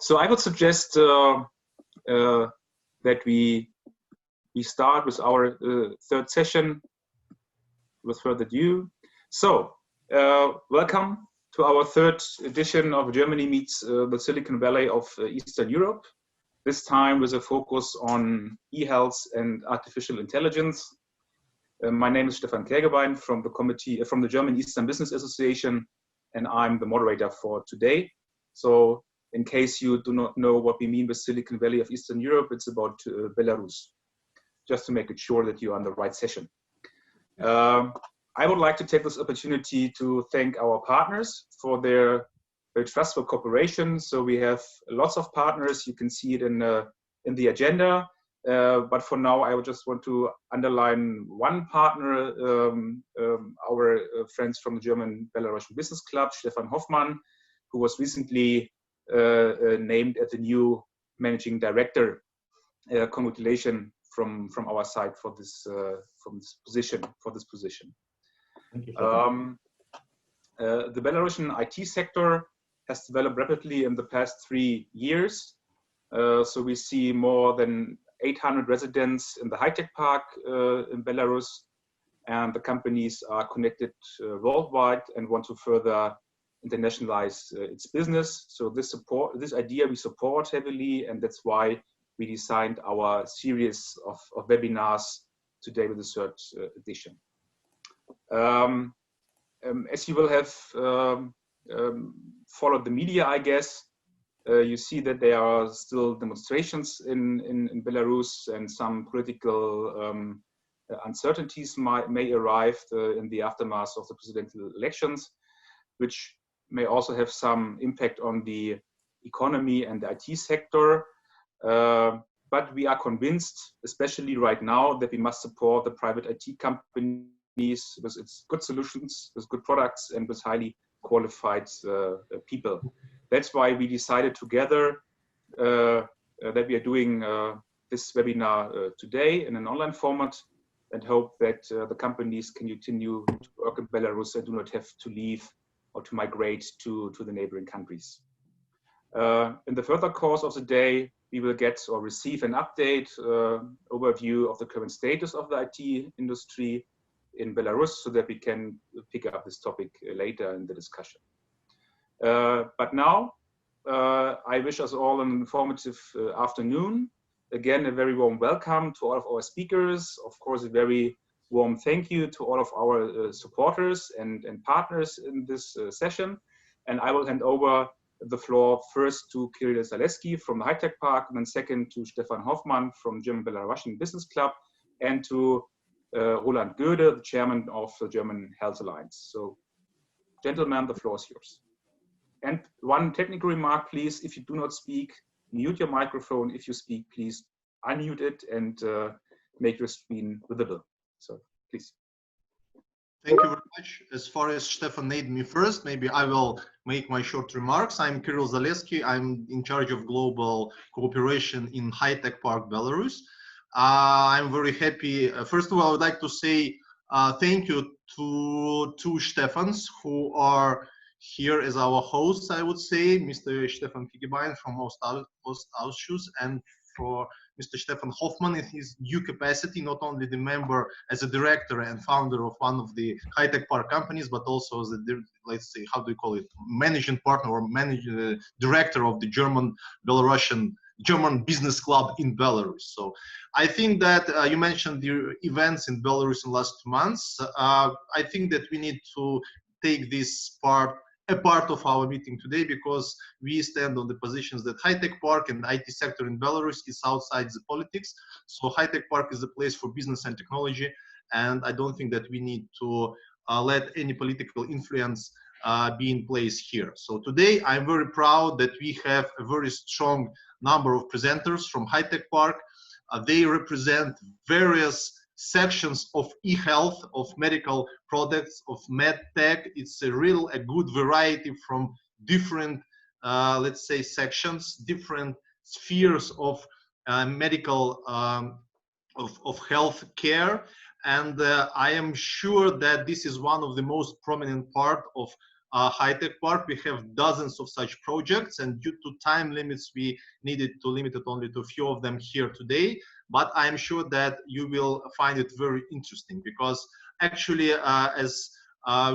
So I would suggest that we start with our third session with further ado. So welcome to our third edition of Germany Meets the Silicon Valley of Eastern Europe. This time with a focus on e-health and artificial intelligence. My name is Stefan Kergebein from the committee from the German Eastern Business Association, and I'm the moderator for today. So in case you do not know what we mean with Silicon Valley of Eastern Europe, it's about Belarus, just to make it sure that you're on the right session. I would like to take this opportunity to thank our partners for their very trustful cooperation. So we have lots of partners. You can see it in the agenda. But for now, I would just want to underline one partner, our friends from the German Belarusian Business Club, Stefan Hoffmann, who was recently named as the new managing director. Congratulations from our side for this position. Thank you. The Belarusian IT sector has developed rapidly in the past 3 years. So we see more than 800 residents in the high-tech park in Belarus, and the companies are connected worldwide and want to further internationalize its business. So this idea we support heavily, and that's why we designed our series of webinars today with the third edition. As you will have followed the media, I guess, you see that there are still demonstrations in Belarus, and some political uncertainties may arrive in the aftermath of the presidential elections, which may also have some impact on the economy and the IT sector. But we are convinced, especially right now, that we must support the private IT companies with its good solutions, with good products, and with highly qualified people. That's why we decided together that we are doing this webinar today in an online format, and hope that the companies can continue to work in Belarus and do not have to leave or to migrate to the neighboring countries. In the further course of the day, we will get or receive an update, overview of the current status of the IT industry in Belarus, so that we can pick up this topic later in the discussion. But now, I wish us all an informative afternoon. Again, a very warm welcome to all of our speakers. Of course, a very warm thank you to all of our supporters and partners in this session. And I will hand over the floor first to Kirill Zaleski from the High-Tech Park, and then second to Stefan Hoffmann from German Belarusian Business Club, and to Roland Goede, the chairman of the German Health Alliance. So, gentlemen, the floor is yours. And one technical remark, please: if you do not speak, mute your microphone. If you speak, please unmute it and make your screen visible. So, please. Thank you very much. As far as Stefan named me first, maybe I will make my short remarks. I'm Kirill Zaleski. I'm in charge of global cooperation in High-Tech Park, Belarus. I'm very happy. First of all, I would like to say thank you to two Stefans who are here as our hosts, I would say, Mr. Stefan Kergebein from Ostausschuss, and for Mr. Stefan Hoffmann in his new capacity, not only the member as a director and founder of one of the high-tech park companies, but also as a, let's say, how do you call it, managing partner or director of the German Business Club in Belarus. So I think that you mentioned the events in Belarus in the last 2 months. I think that we need to take this a part of our meeting today, because we stand on the positions that high-tech park and IT sector in Belarus is outside the politics. So high-tech park is a place for business and technology, and I don't think that we need to let any political influence be in place here. So today I'm very proud that we have a very strong number of presenters from high-tech park. They represent various sections of e-health, of medical products, of med tech. It's a good variety from different, let's say, sections, different spheres of medical, of health care. And I am sure that this is one of the most prominent part of high-tech park. We have dozens of such projects, and due to time limits, we needed to limit it only to a few of them here today. But I'm sure that you will find it very interesting, because actually, as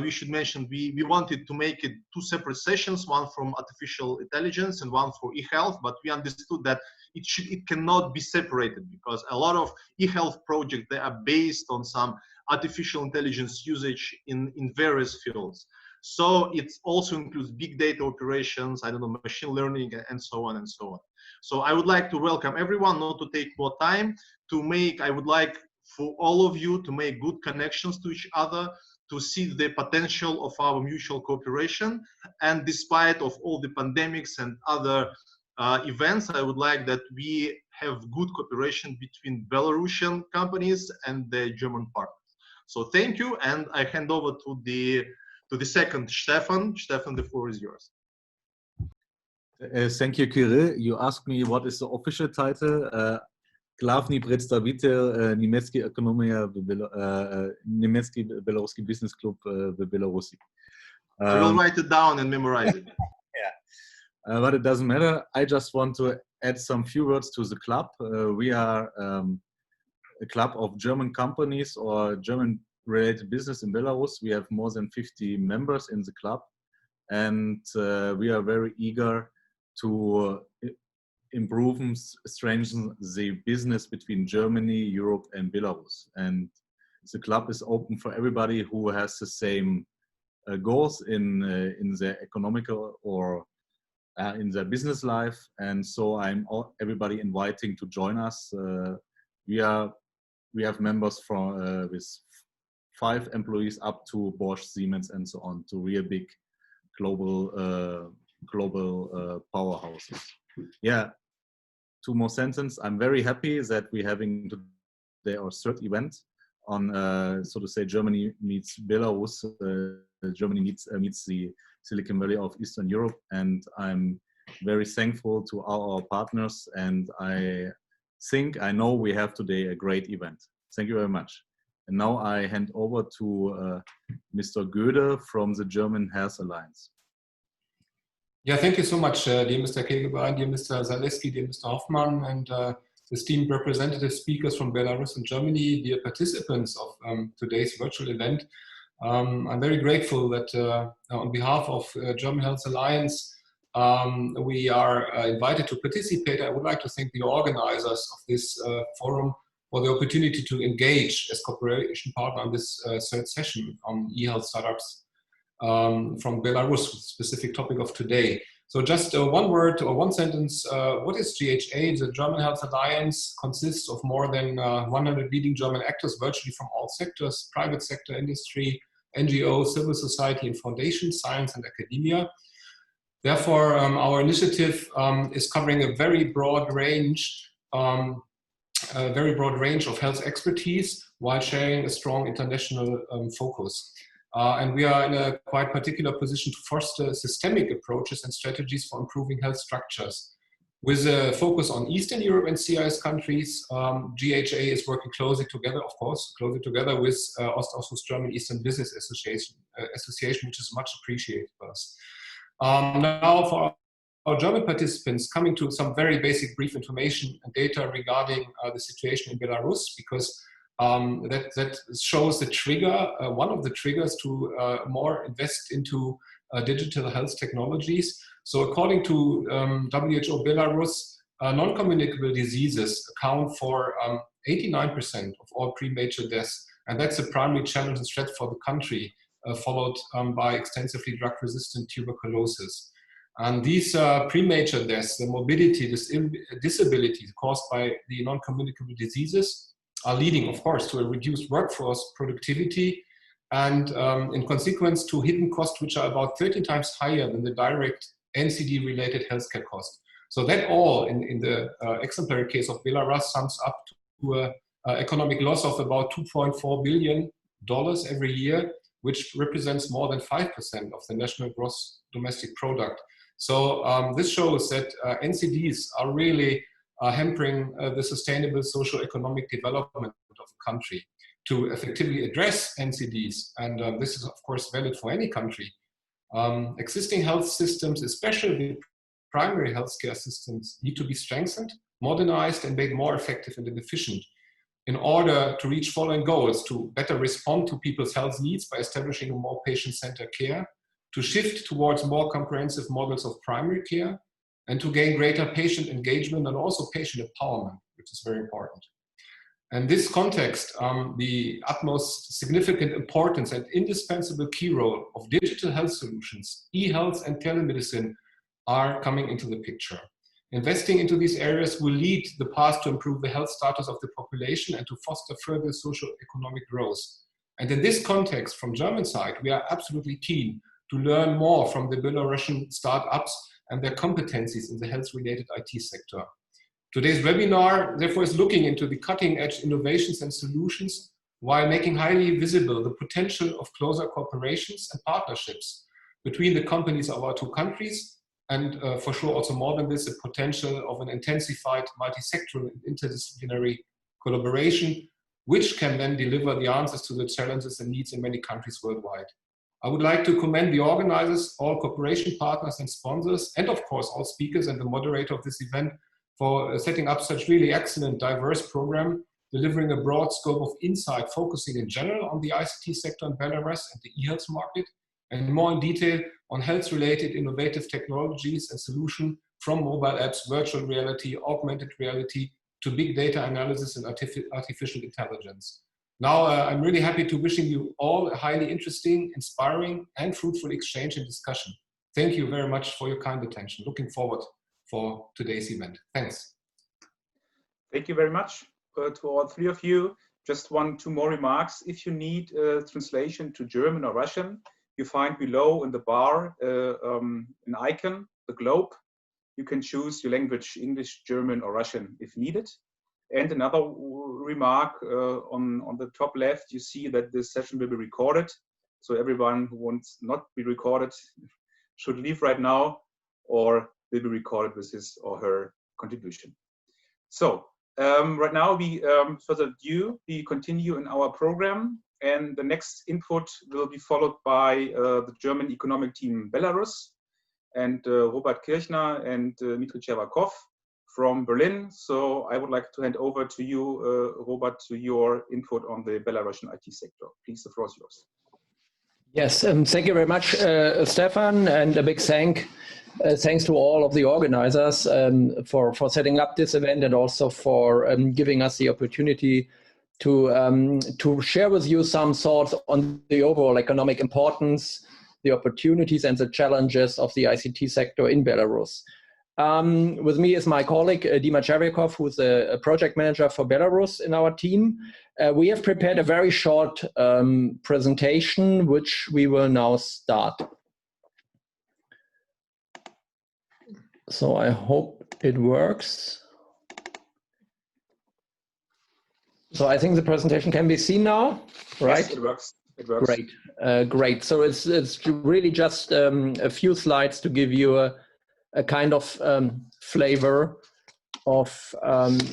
we should mention, we wanted to make it two separate sessions, one from artificial intelligence and one for e-health, but we understood that it cannot be separated, because a lot of e-health projects, they are based on some artificial intelligence usage in various fields. So it also includes big data operations, I don't know, machine learning, and so on and so on. So I would like to welcome everyone, not to take more time, I would like for all of you to make good connections to each other, to see the potential of our mutual cooperation. And despite of all the pandemics and other events, I would like that we have good cooperation between Belarusian companies and the German partners. So thank you, and I hand over to the second Stefan. Stefan, the floor is yours. Thank you, Kirill. You asked me what is the official title. Glavny predstavitelj Německé ekonomie Německý Belaruský Business Club v Belarusi. I will write it down and memorize it. Yeah, but it doesn't matter. I just want to add some few words to the club. We are a club of German companies or German-related business in Belarus. We have more than 50 members in the club, and we are very eager to improve and strengthen the business between Germany, Europe, and Belarus. And the club is open for everybody who has the same goals in their economical or in their business life. And so everybody inviting to join us. We have members from with 5 employees up to Bosch, Siemens, and so on, to real big global powerhouses. Yeah, 2 more sentences. I'm very happy that we're having today our 3rd event on, so to say, Germany meets Belarus. Germany meets the Silicon Valley of Eastern Europe, and I'm very thankful to our partners. And I know we have today a great event. Thank you very much. And now I hand over to Mr. Göde from the German Health Alliance. Yeah, thank you so much, dear Mr. Kegelbein, dear Mr. Zaleski, dear Mr. Hoffmann, and esteemed representative speakers from Belarus and Germany, dear participants of today's virtual event. I'm very grateful that on behalf of German Health Alliance, we are invited to participate. I would like to thank the organizers of this forum for the opportunity to engage as cooperation partner on this 3rd session on e-health startups from Belarus, the specific topic of today. So just one word or one sentence. What is GHA? The German Health Alliance consists of more than 100 leading German actors, virtually from all sectors: private sector, industry, NGO, civil society and foundations, science and academia. Therefore, our initiative is covering a very broad range of health expertise while sharing a strong international focus. And we are in a quite particular position to foster systemic approaches and strategies for improving health structures. With a focus on Eastern Europe and CIS countries, GHA is working closely together, with Ost-German Eastern Business Association, which is much appreciated by us. Now for our German participants, coming to some very basic brief information and data regarding the situation in Belarus, because that shows the trigger, one of the triggers to more invest into digital health technologies. So according to WHO Belarus, non-communicable diseases account for 89% of all premature deaths. And that's a primary challenge and threat for the country, followed by extensively drug-resistant tuberculosis. And these premature deaths, the morbidity, disability caused by the non-communicable diseases, are leading, of course, to a reduced workforce productivity and, in consequence, to hidden costs which are about 13 times higher than the direct NCD-related healthcare costs. So that all, in the exemplary case of Belarus, sums up to an economic loss of about $2.4 billion every year, which represents more than 5% of the national gross domestic product. So this shows that NCDs are really hampering the sustainable socio-economic development of the country. To effectively address NCDs, and this is of course valid for any country, Existing health systems, especially primary healthcare systems, need to be strengthened, modernized, and made more effective and efficient in order to reach following goals: to better respond to people's health needs by establishing a more patient-centered care, to shift towards more comprehensive models of primary care, and to gain greater patient engagement and also patient empowerment, which is very important. In this context, the utmost significant importance and indispensable key role of digital health solutions, e-health and telemedicine are coming into the picture. Investing into these areas will lead the path to improve the health status of the population and to foster further socio-economic growth. And in this context, from German side, we are absolutely keen to learn more from the Belarusian startups and their competencies in the health-related IT sector. Today's webinar, therefore, is looking into the cutting-edge innovations and solutions while making highly visible the potential of closer cooperations and partnerships between the companies of our two countries, and for sure also more than this, the potential of an intensified multi-sectoral and interdisciplinary collaboration, which can then deliver the answers to the challenges and needs in many countries worldwide. I would like to commend the organizers, all cooperation partners and sponsors, and of course all speakers and the moderator of this event for setting up such really excellent, diverse program, delivering a broad scope of insight, focusing in general on the ICT sector in Belarus and the e-health market, and more in detail on health-related innovative technologies and solutions from mobile apps, virtual reality, augmented reality, to big data analysis and artificial intelligence. Now, I'm really happy to wishing you all a highly interesting, inspiring, and fruitful exchange and discussion. Thank you very much for your kind attention. Looking forward for today's event. Thanks. Thank you very much to all three of you. Just two more remarks. If you need translation to German or Russian, you find below in the bar an icon, the globe. You can choose your language, English, German, or Russian if needed. And another remark, on the top left, you see that this session will be recorded. So everyone who wants not be recorded should leave right now, or will be recorded with his or her contribution. So right now, we further ado, we continue in our program, and the next input will be followed by the German economic team Belarus, and Robert Kirchner and Dmitry Chervakov from Berlin. So I would like to hand over to you, Robert, to your input on the Belarusian IT sector. Please, the floor is yours. Yes, thank you very much, Stefan, and a big thanks to all of the organizers for setting up this event, and also for giving us the opportunity to share with you some thoughts on the overall economic importance, the opportunities and the challenges of the ICT sector in Belarus. With me is my colleague, Dima Chervakov, who's a project manager for Belarus in our team. We have prepared a very short presentation, which we will now start. So I hope it works. So I think the presentation can be seen now, right? Yes, it works. It works. Great, great. So it's really just a few slides to give you a kind of flavor of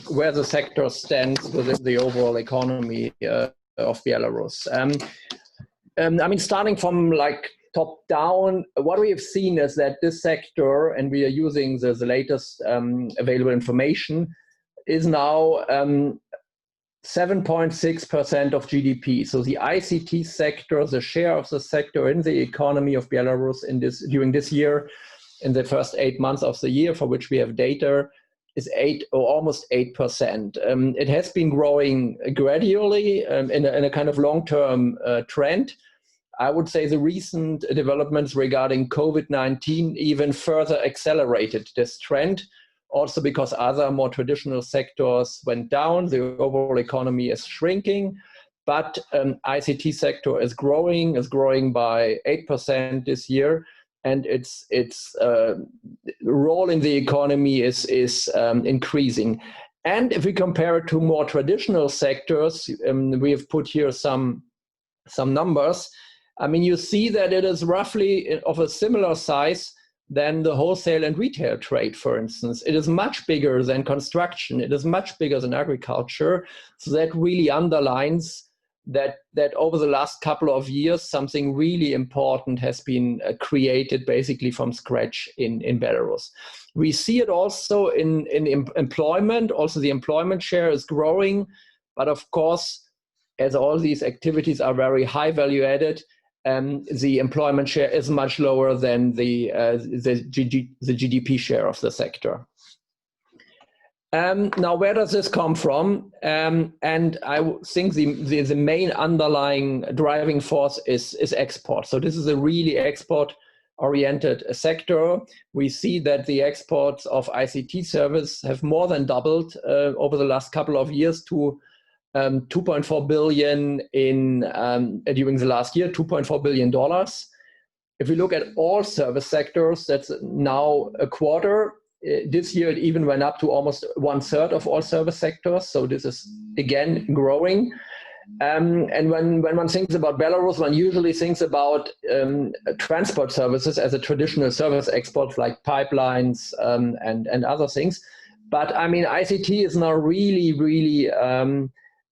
where the sector stands within the overall economy of Belarus. I mean, starting from like top down, what we have seen is that this sector, and we are using the latest available information, is now 7.6% of GDP. So the ICT sector, the share of the sector in the economy of Belarus during this year, in the first 8 months of the year for which we have data, is almost 8%. It has been growing gradually in a kind of long-term trend. I would say the recent developments regarding COVID-19 even further accelerated this trend, also because other more traditional sectors went down. The overall economy is shrinking, but ICT sector is growing by 8% this year, and its role in the economy is increasing. And if we compare it to more traditional sectors, we have put here some numbers. I mean, you see that it is roughly of a similar size than the wholesale and retail trade, for instance. It is much bigger than construction. It is much bigger than agriculture. So that really underlines that over the last couple of years, something really important has been created basically from scratch in Belarus. We see it also in employment. Also, the employment share is growing, but of course, as all these activities are very high value added, the employment share is much lower than the GDP share of the sector. Now, where does this come from? And I think the main underlying driving force is export. So this is a really export-oriented sector. We see that the exports of ICT service have more than doubled over the last couple of years to 2.4 billion during the last year, $2.4 billion. If we look at all service sectors, that's now a quarter. This year, it even went up to almost 1/3 of all service sectors. So this is, again, growing. And when one thinks about Belarus, one usually thinks about transport services as a traditional service export, like pipelines and other things. But I mean, ICT is now really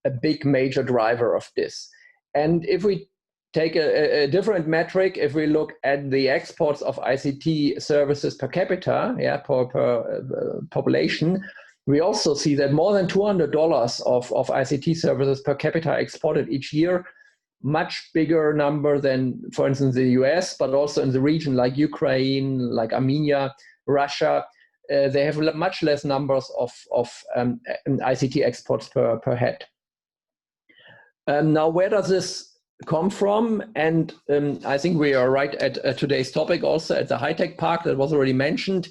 a big major driver of this. And if we take a different metric, if we look at the exports of ICT services per capita, per population, we also see that more than $200 of ICT services per capita are exported each year, much bigger number than, for instance, the US, but also in the region like Ukraine, like Armenia, Russia. They have much less numbers of ICT exports per head. Now, where does this come from? And I think we are right at today's topic also at the high-tech park that was already mentioned.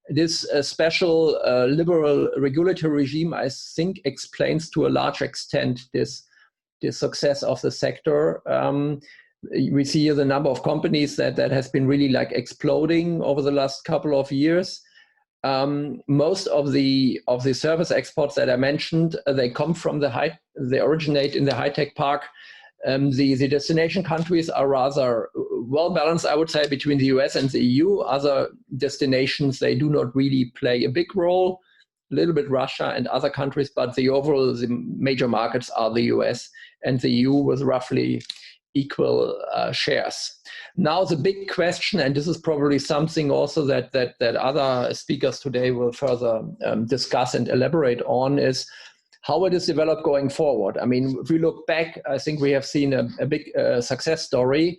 This special liberal regulatory regime, I think, explains to a large extent this success of the sector. We see the number of companies that has been really like exploding over the last couple of years. Most of the service exports that I mentioned, they come from they originate in the high-tech park. The destination countries are rather well balanced, I would say, between the US and the EU. Other destinations, they do not really play a big role, a little bit Russia and other countries, but the major markets are the US and the EU with roughly equal shares. Now, the big question, and this is probably something also that other speakers today will further discuss and elaborate on, is how it is developed going forward. I mean, if we look back, I think we have seen a big success story,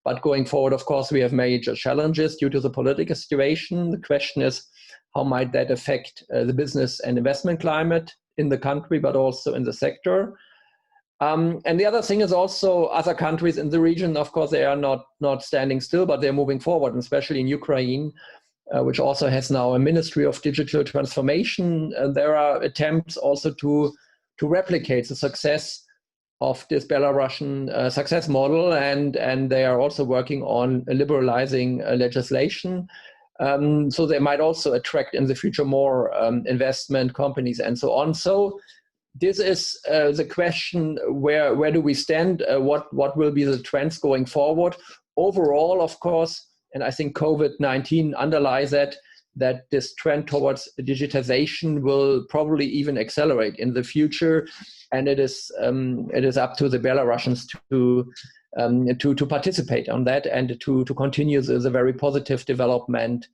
but going forward, of course, we have major challenges due to the political situation. The question is, how might that affect the business and investment climate in the country, but also in the sector? And the other thing is also other countries in the region, of course, they are not standing still, but they're moving forward, and especially in Ukraine, which also has now a Ministry of Digital Transformation. There are attempts also to replicate the success of this Belarusian success model, and they are also working on liberalizing legislation. So they might also attract in the future more investment companies and so on. So this is the question, where do we stand? What will be the trends going forward? Overall, of course, and I think COVID-19 underlies that this trend towards digitization will probably even accelerate in the future. And it is up to the Belarusians to participate on that and to continue the very positive development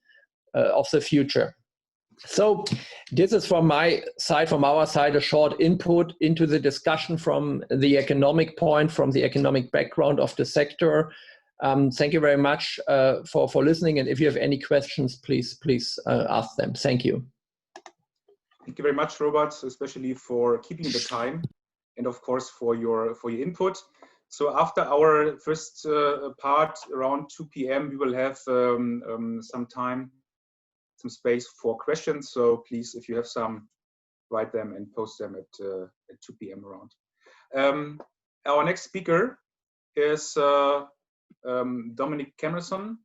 of the future. So this is from our side, a short input into the discussion from the economic point, from the economic background of the sector. Thank you very much for listening. And if you have any questions, please ask them. Thank you. Thank you very much, Robert, especially for keeping the time, and of course for your input. So after our first part around 2 p.m., we will have some time, some space for questions. So please, if you have some, write them and post them at 2 p.m. around. Our next speaker is Dominic Camerson.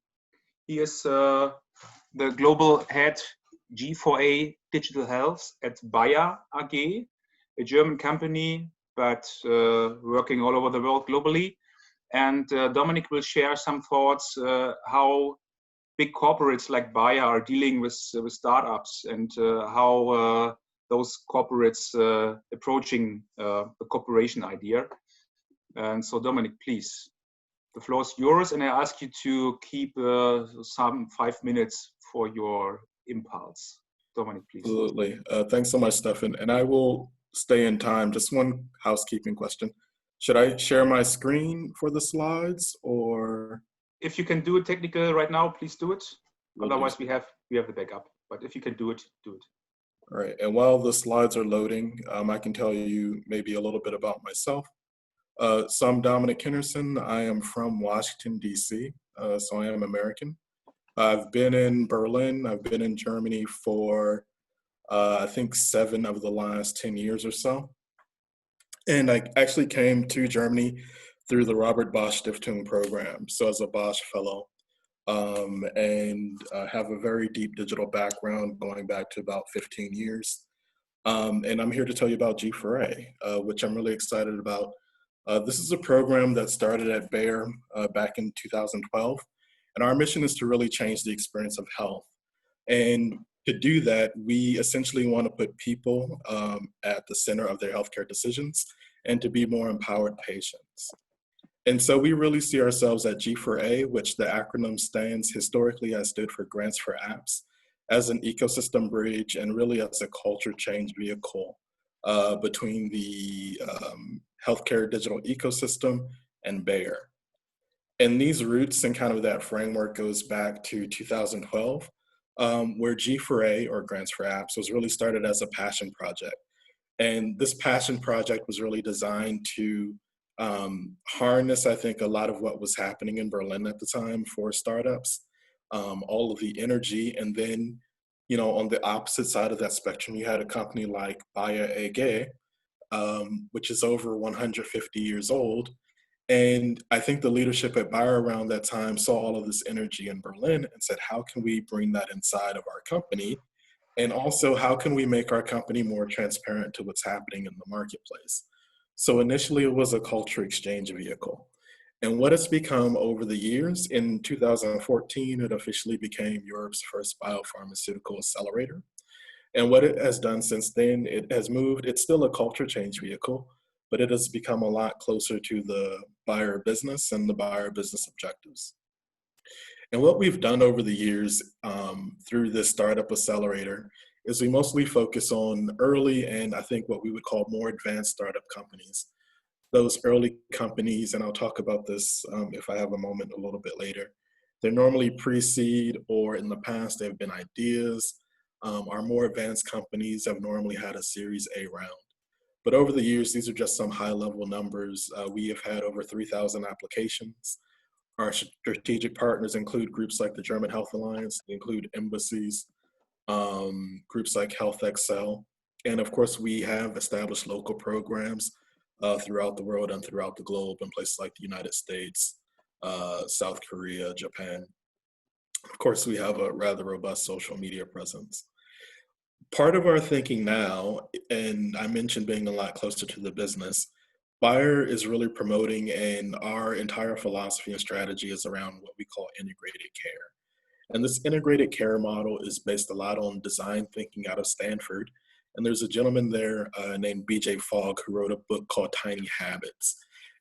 He is the global head G4A Digital Health at Bayer AG, a German company, but working all over the world globally. And Dominic will share some thoughts how big corporates like Bayer are dealing with startups, and how those corporates approaching the cooperation idea. And so Dominic, please, the floor is yours, and I ask you to keep some 5 minutes for your impulse. Dominic, please. Absolutely. Thanks so much, Stefan. And I will stay in time. Just one housekeeping question. Should I share my screen for the slides, or? If you can do it technical right now, please do it. Will Otherwise, do. we have the backup. But if you can do it, do it. All right. And while the slides are loading, I can tell you maybe a little bit about myself. So I'm Dominic Kinnerson. I am from Washington, D.C., so I am American. I've been in Berlin. I've been in Germany for, I think, 7 of the last 10 years or so. And I actually came to Germany through the Robert Bosch Stiftung program, so as a Bosch fellow, and have a very deep digital background going back to about 15 years. And I'm here to tell you about G4A, which I'm really excited about. This is a program that started at Bayer back in 2012. And our mission is to really change the experience of health. And to do that, we essentially want to put people at the center of their healthcare decisions and to be more empowered patients. And so we really see ourselves at G4A, which the acronym stands historically has stood for Grants for Apps, as an ecosystem bridge and really as a culture change vehicle between the healthcare digital ecosystem and Bayer. And these roots and kind of that framework goes back to 2012, where G4A, or Grants for Apps, was really started as a passion project. And this passion project was really designed to harness, I think, a lot of what was happening in Berlin at the time for startups, all of the energy. And then, you know, on the opposite side of that spectrum, you had a company like Bayer AG, which is over 150 years old. And I think the leadership at Bayer around that time saw all of this energy in Berlin and said, how can we bring that inside of our company? And also, how can we make our company more transparent to what's happening in the marketplace? So initially, it was a culture exchange vehicle. And what it's become over the years, in 2014, it officially became Europe's first biopharmaceutical accelerator. And what it has done since then, it has moved, it's still a culture change vehicle, but it has become a lot closer to the Bayer business and the Bayer business objectives. And what we've done over the years through this startup accelerator is we mostly focus on early and I think what we would call more advanced startup companies. Those early companies, and I'll talk about this if I have a moment a little bit later, they're normally pre-seed, or in the past they've been ideas. Our more advanced companies have normally had a Series A round. But over the years, these are just some high-level numbers. We have had over 3,000 applications. Our strategic partners include groups like the German Health Alliance, they include embassies, groups like Health Excel. And of course, we have established local programs throughout the world and throughout the globe in places like the United States, South Korea, Japan. Of course, we have a rather robust social media presence. Part of our thinking now, and I mentioned being a lot closer to the business, Bayer is really promoting, and our entire philosophy and strategy is around what we call integrated care. And this integrated care model is based a lot on design thinking out of Stanford. And there's a gentleman there named BJ Fogg who wrote a book called Tiny Habits.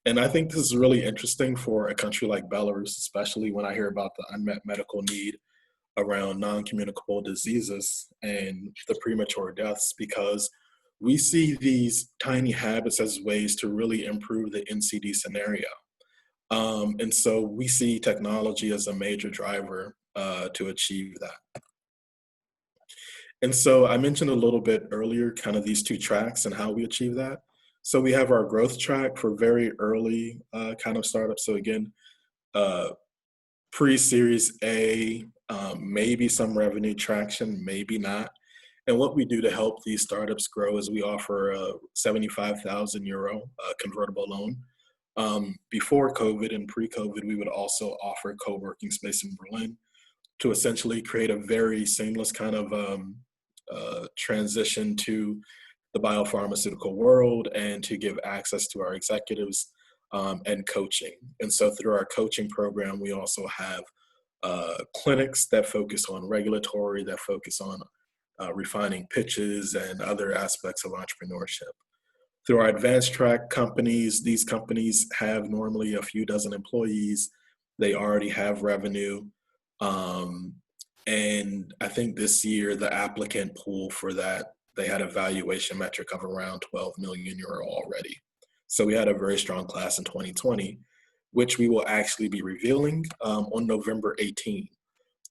And I think this is really interesting for a country like Belarus, especially when I hear about the unmet medical need around non-communicable diseases and the premature deaths, because we see these tiny habits as ways to really improve the NCD scenario. And so we see technology as a major driver to achieve that. And so I mentioned a little bit earlier kind of these two tracks and how we achieve that. So we have our growth track for very early kind of startups. So again, pre-Series A, maybe some revenue traction, maybe not. And what we do to help these startups grow is we offer a 75,000 euro convertible loan. Before COVID and pre-COVID, we would also offer co-working space in Berlin to essentially create a very seamless kind of transition to the biopharmaceutical world and to give access to our executives and coaching. And so through our coaching program, we also have clinics that focus on regulatory, that focus on refining pitches and other aspects of entrepreneurship. Through our advanced track companies, these companies have normally a few dozen employees. They already have revenue. And I think this year, the applicant pool for that, they had a valuation metric of around 12 million euro already. So we had a very strong class in 2020, which we will actually be revealing on November 18.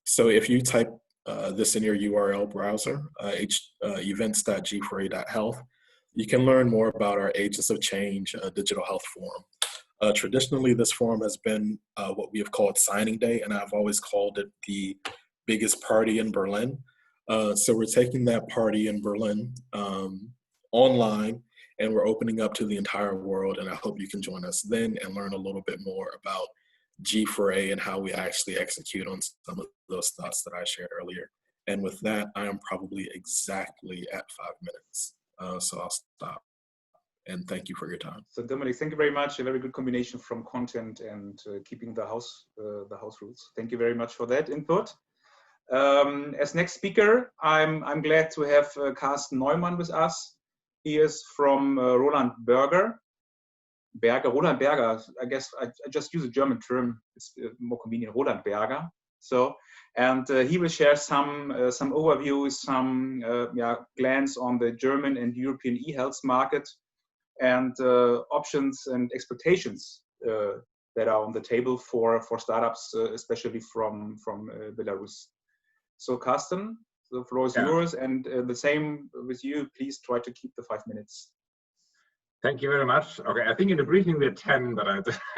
So if you type this in your URL browser, events.g4a.health, you can learn more about our Agents of Change Digital Health Forum. Traditionally, this forum has been what we have called Signing Day, and I've always called it the biggest party in Berlin. So we're taking that party in Berlin online, and we're opening up to the entire world, and I hope you can join us then and learn a little bit more about G4A and how we actually execute on some of those thoughts that I shared earlier. And with that, I am probably exactly at 5 minutes. So I'll stop. And thank you for your time. So Dominic, thank you very much. A very good combination from content and keeping the house rules. Thank you very much for that input. As next speaker, I'm glad to have Carsten Neumann with us. He is from Roland Berger. Roland Berger, I guess I just use a German term. It's more convenient, Roland Berger. So, and he will share some overviews, some glance on the German and European e-health market and options and expectations that are on the table for startups, especially from Belarus. So Carsten, the floor is yours, and the same with you. Please try to keep the 5 minutes. Thank you very much. Okay, I think in the briefing we're 10, but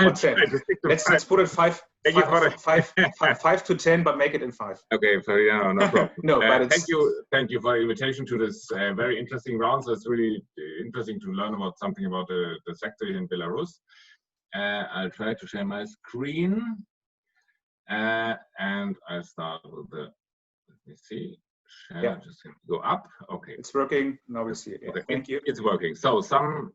let's put it 5 to 10, but make it in 5. Okay, so yeah, no problem. No, but thank you for the invitation to this very interesting round. So it's really interesting to learn about something about the sector in Belarus. I'll try to share my screen, and I'll start with the. Let me see. Share, just go up. Okay, it's working. Now we see it. Yeah. Okay. Thank you. It's working. So some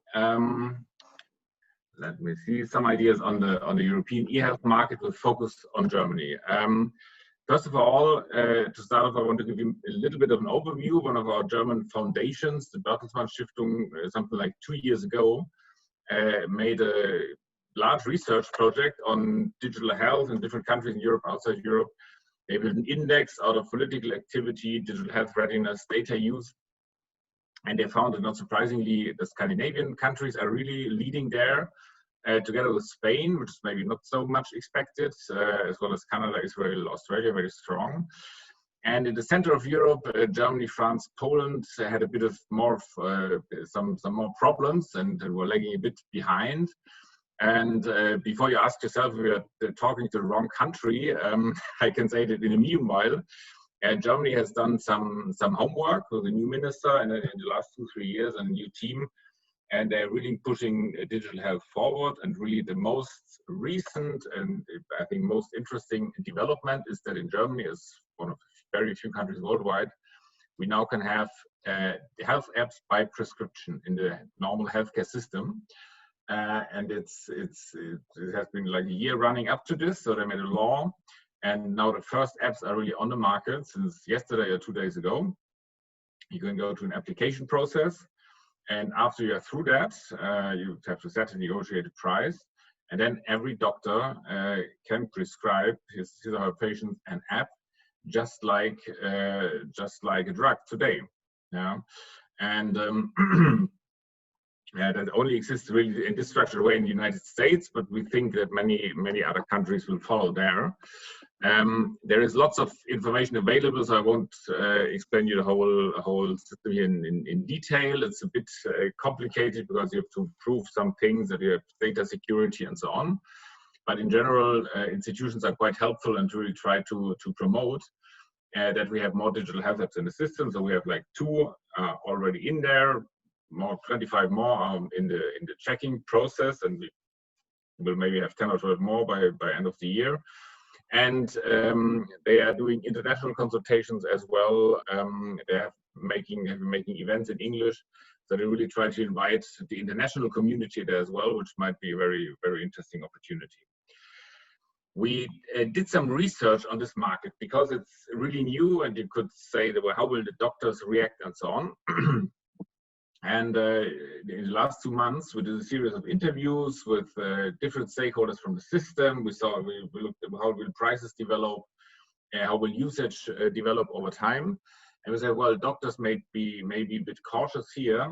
let me see some ideas on the European e-health market with focus on Germany. First of all, to start off, I want to give you a little bit of an overview. One of our German foundations, the Bertelsmann Stiftung, something like 2 years ago, made a large research project on digital health in different countries in Europe, outside Europe. They built an index out of political activity, digital health readiness, data use, and they found that, not surprisingly, the Scandinavian countries are really leading there, together with Spain, which is maybe not so much expected, as well as Canada, Israel, Australia, very strong. And in the center of Europe, Germany, France, Poland had a bit of more, some more problems and were lagging a bit behind. And before you ask yourself if you're talking to the wrong country, I can say that in the meanwhile, Germany has done some homework with a new minister in the last 2-3 years and a new team, and they're really pushing digital health forward. And really the most recent and I think most interesting development is that in Germany, as one of very few countries worldwide, we now can have health apps by prescription in the normal healthcare system. And it has been like a year running up to this, so they made a law, and now the first apps are really on the market since yesterday or 2 days ago. You can go to an application process, and after you're through that, you have to set a negotiated price, and then every doctor can prescribe his or her patient an app, just like a drug today. Yeah, and that only exists really in this structured way in the United States, but we think that many other countries will follow there. There is lots of information available, so I won't explain you the whole system here in detail. It's a bit complicated because you have to prove some things, that you have data security and so on. But in general, institutions are quite helpful and really try to promote that we have more digital health apps in the system. So we have like 2 already in there. 25 more in the checking process, and we will maybe have 10 or 12 more by end of the year. And they are doing international consultations as well. They have been making events in English, so they really try to invite the international community there as well, which might be a very, very interesting opportunity. We did some research on this market because it's really new, and you could say, well, how will the doctors react and so on. And in the last 2 months, we did a series of interviews with different stakeholders from the system. We looked at how will prices develop, how will usage develop over time. And we said, well, doctors may be a bit cautious here,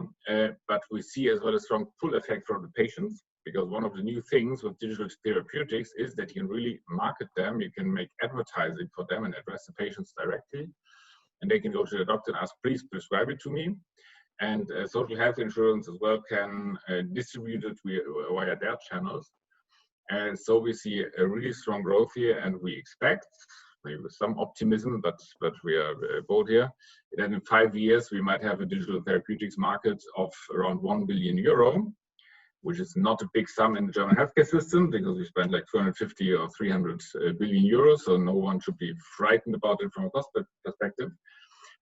but we see as well a strong pull effect from the patients, because one of the new things with digital therapeutics is that you can really market them, you can make advertising for them and address the patients directly. And they can go to the doctor and ask, please prescribe it to me. And social health insurance as well can distribute it via their channels. And so we see a really strong growth here, and we expect, maybe with some optimism, but we are bold here, that in 5 years we might have a digital therapeutics market of around 1 billion euro, which is not a big sum in the German healthcare system, because we spend like 250 or 300 billion euros, so no one should be frightened about it from a cost perspective.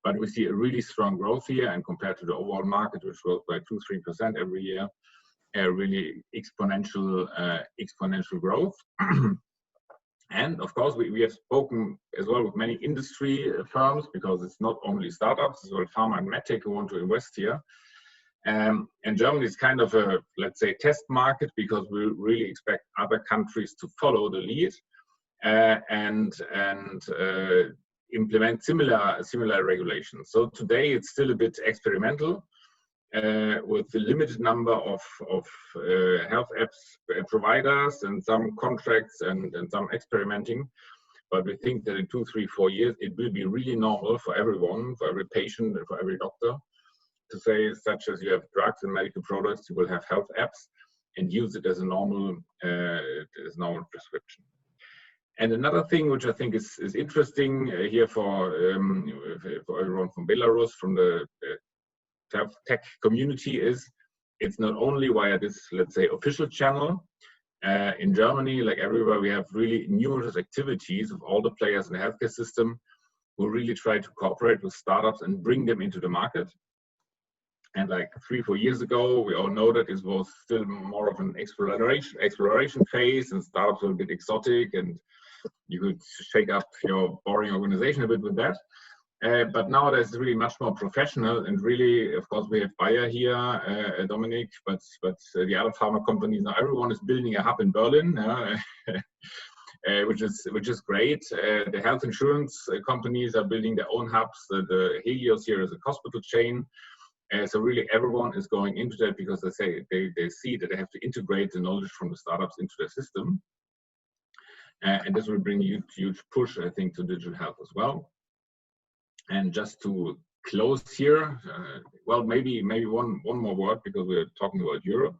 But we see a really strong growth here, and compared to the overall market, which grows by 2-3% every year, a really exponential growth. And of course, we have spoken as well with many industry firms, because it's not only startups, as well pharma and medtech who want to invest here. And Germany is kind of a, let's say, test market, because we really expect other countries to follow the lead and implement similar regulations. So today it's still a bit experimental with the limited number of health apps providers and some contracts and some experimenting. But we think that in 2, 3, 4 years, it will be really normal for everyone, for every patient and for every doctor, to say, such as you have drugs and medical products, you will have health apps and use it as a normal prescription. And another thing which I think is interesting here for everyone from Belarus, from the health tech community, is it's not only via this, let's say, official channel. In Germany, like everywhere, we have really numerous activities of all the players in the healthcare system who really try to cooperate with startups and bring them into the market. And like 3-4 years ago, we all know that it was still more of an exploration phase, and startups were a bit exotic, and you could shake up your boring organization a bit with that. But now there's really much more professional, and really, of course, we have Bayer here, Dominic, but the other pharma companies, now everyone is building a hub in Berlin, which is great. The health insurance companies are building their own hubs. The Helios here is a hospital chain. So really everyone is going into that, because they say they see that they have to integrate the knowledge from the startups into their system. And this will bring a huge push, I think, to digital health as well. And just to close here, well, maybe one more word, because we're talking about Europe.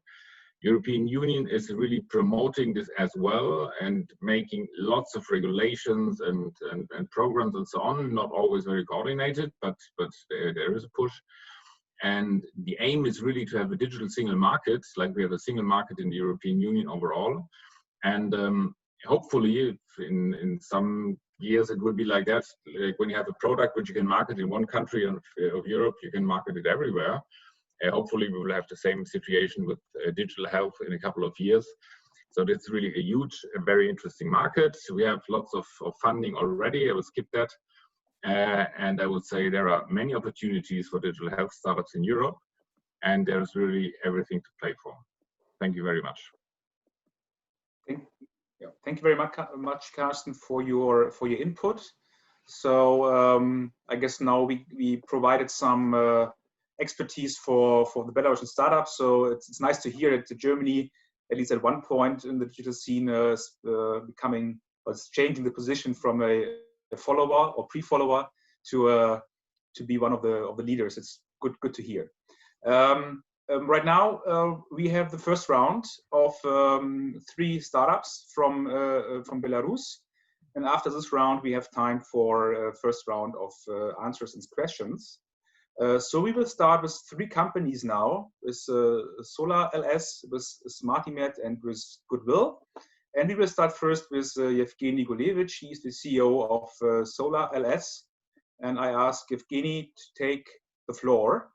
European Union is really promoting this as well, and making lots of regulations and programs and so on, not always very coordinated, but there is a push. And the aim is really to have a digital single market, like we have a single market in the European Union overall. And hopefully in some years it will be like that. Like when you have a product which you can market in one country of Europe, you can market it everywhere. Hopefully we will have the same situation with digital health in a couple of years. So that's really a huge, very interesting market. We have lots of funding already. I will skip that. And I would say there are many opportunities for digital health startups in Europe, and there's really everything to play for. Thank you very much. Thank you very much, Carsten, for your input. So I guess now we provided some expertise for the Belarusian startups. So it's nice to hear that Germany, at least at one point in the digital scene, is changing the position from a follower or pre-follower to be one of the leaders. It's good to hear. Right now we have the first round of 3 startups from Belarus, and after this round we have time for first round of answers and questions. So we will start with 3 companies now, with Solar LS, with Smartimed, and with Goodwill. And we will start first with Yevgeny Gulevich. He's the CEO of Solar LS. And I ask Yevgeny to take the floor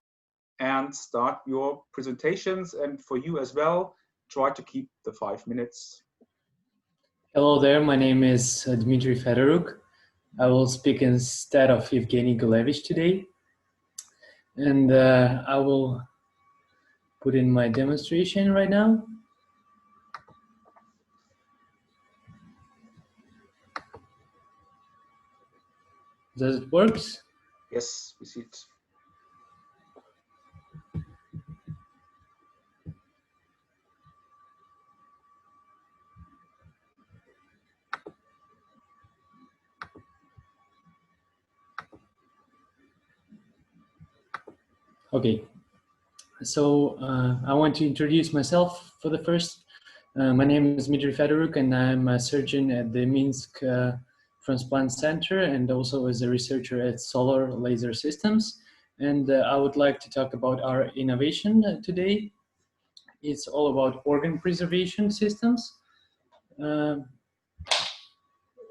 and start your presentations. And for you as well, try to keep the 5 minutes. Hello there, my name is Dmitry Fedoruk. I will speak instead of Yevgeny Gulevich today. And I will put in my demonstration right now. Does it work? Yes, we see it. Okay, so I want to introduce myself for the first. My name is Dmitry Fedoruk, and I'm a surgeon at the Minsk Transplant Center and also as a researcher at Solar Laser Systems. And I would like to talk about our innovation today. It's all about organ preservation systems.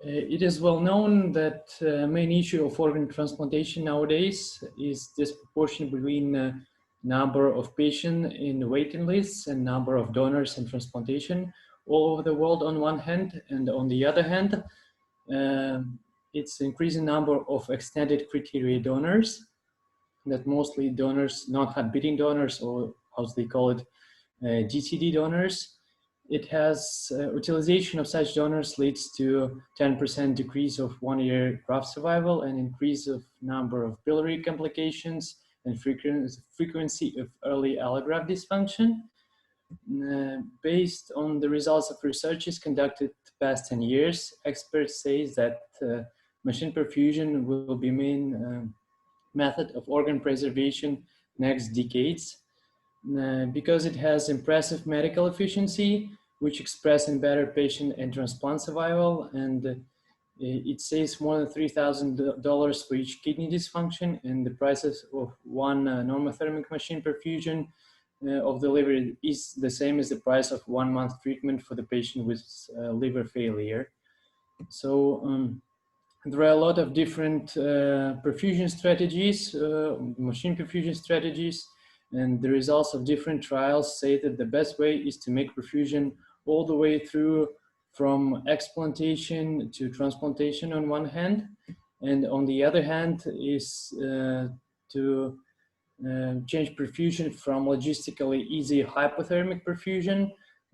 It is well known that main issue of organ transplantation nowadays is disproportion between number of patients in waiting lists and number of donors and transplantation all over the world on one hand, and on the other hand, it's increasing number of extended criteria donors, that mostly donors, non-heart-beating donors, or as they call it, DCD donors. It has utilization of such donors leads to 10% decrease of 1 year graft survival and increase of number of biliary complications and frequency of early allograft dysfunction. Based on the results of researches conducted past 10 years, experts say that machine perfusion will be main method of organ preservation next decades because it has impressive medical efficiency, which express in better patient and transplant survival, and it saves more than $3,000 for each kidney dysfunction, and the prices of one normothermic machine perfusion of the liver is the same as the price of 1 month treatment for the patient with liver failure. So there are a lot of different perfusion strategies, machine perfusion strategies, and the results of different trials say that the best way is to make perfusion all the way through from explantation to transplantation on one hand, and on the other hand is to change perfusion from logistically easy hypothermic perfusion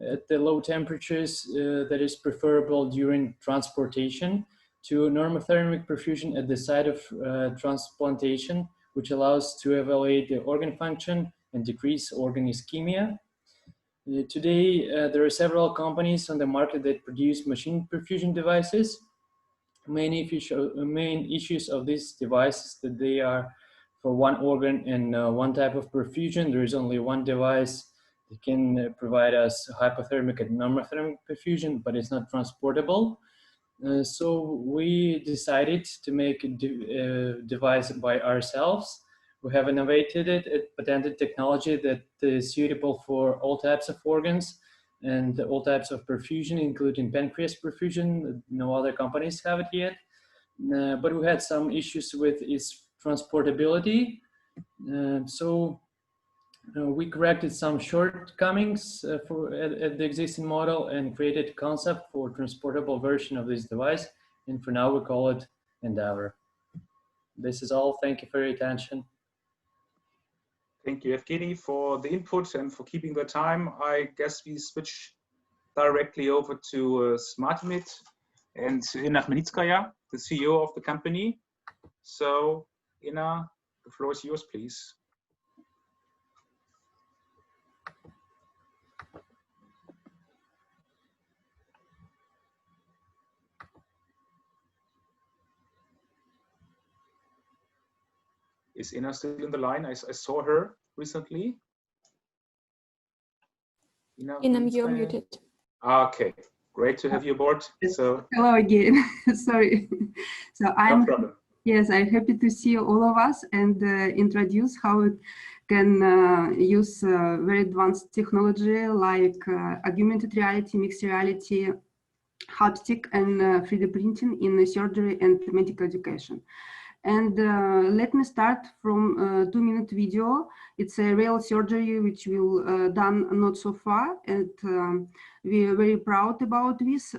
at the low temperatures that is preferable during transportation to normothermic perfusion at the site of transplantation, which allows to evaluate the organ function and decrease organ ischemia. Today, there are several companies on the market that produce machine perfusion devices. Main issues of these devices that they are for one organ and one type of perfusion. There is only one device that can provide us hypothermic and normothermic perfusion, but it's not transportable. So we decided to make a device by ourselves. We have innovated it, patented technology that is suitable for all types of organs and all types of perfusion, including pancreas perfusion. No other companies have it yet. But we had some issues with its transportability. We corrected some shortcomings at the existing model and created a concept for transportable version of this device. And for now, we call it Endeavor. This is all. Thank you for your attention. Thank you, Evgeny, for the input and for keeping the time. I guess we switch directly over to SmartMed and Inna Khmelnitskaya, the CEO of the company. So, Inna, the floor is yours, please. Is Inna still in the line? I saw her recently. Inna, you're muted. Okay, great to have you aboard. So hello again. Sorry. So I'm no problem. Yes, I'm happy to see all of us and introduce how it can use very advanced technology like augmented reality, mixed reality, haptic, and 3D printing in surgery and medical education. And let me start from a 2-minute video. It's a real surgery which we've done not so far, and we are very proud about this.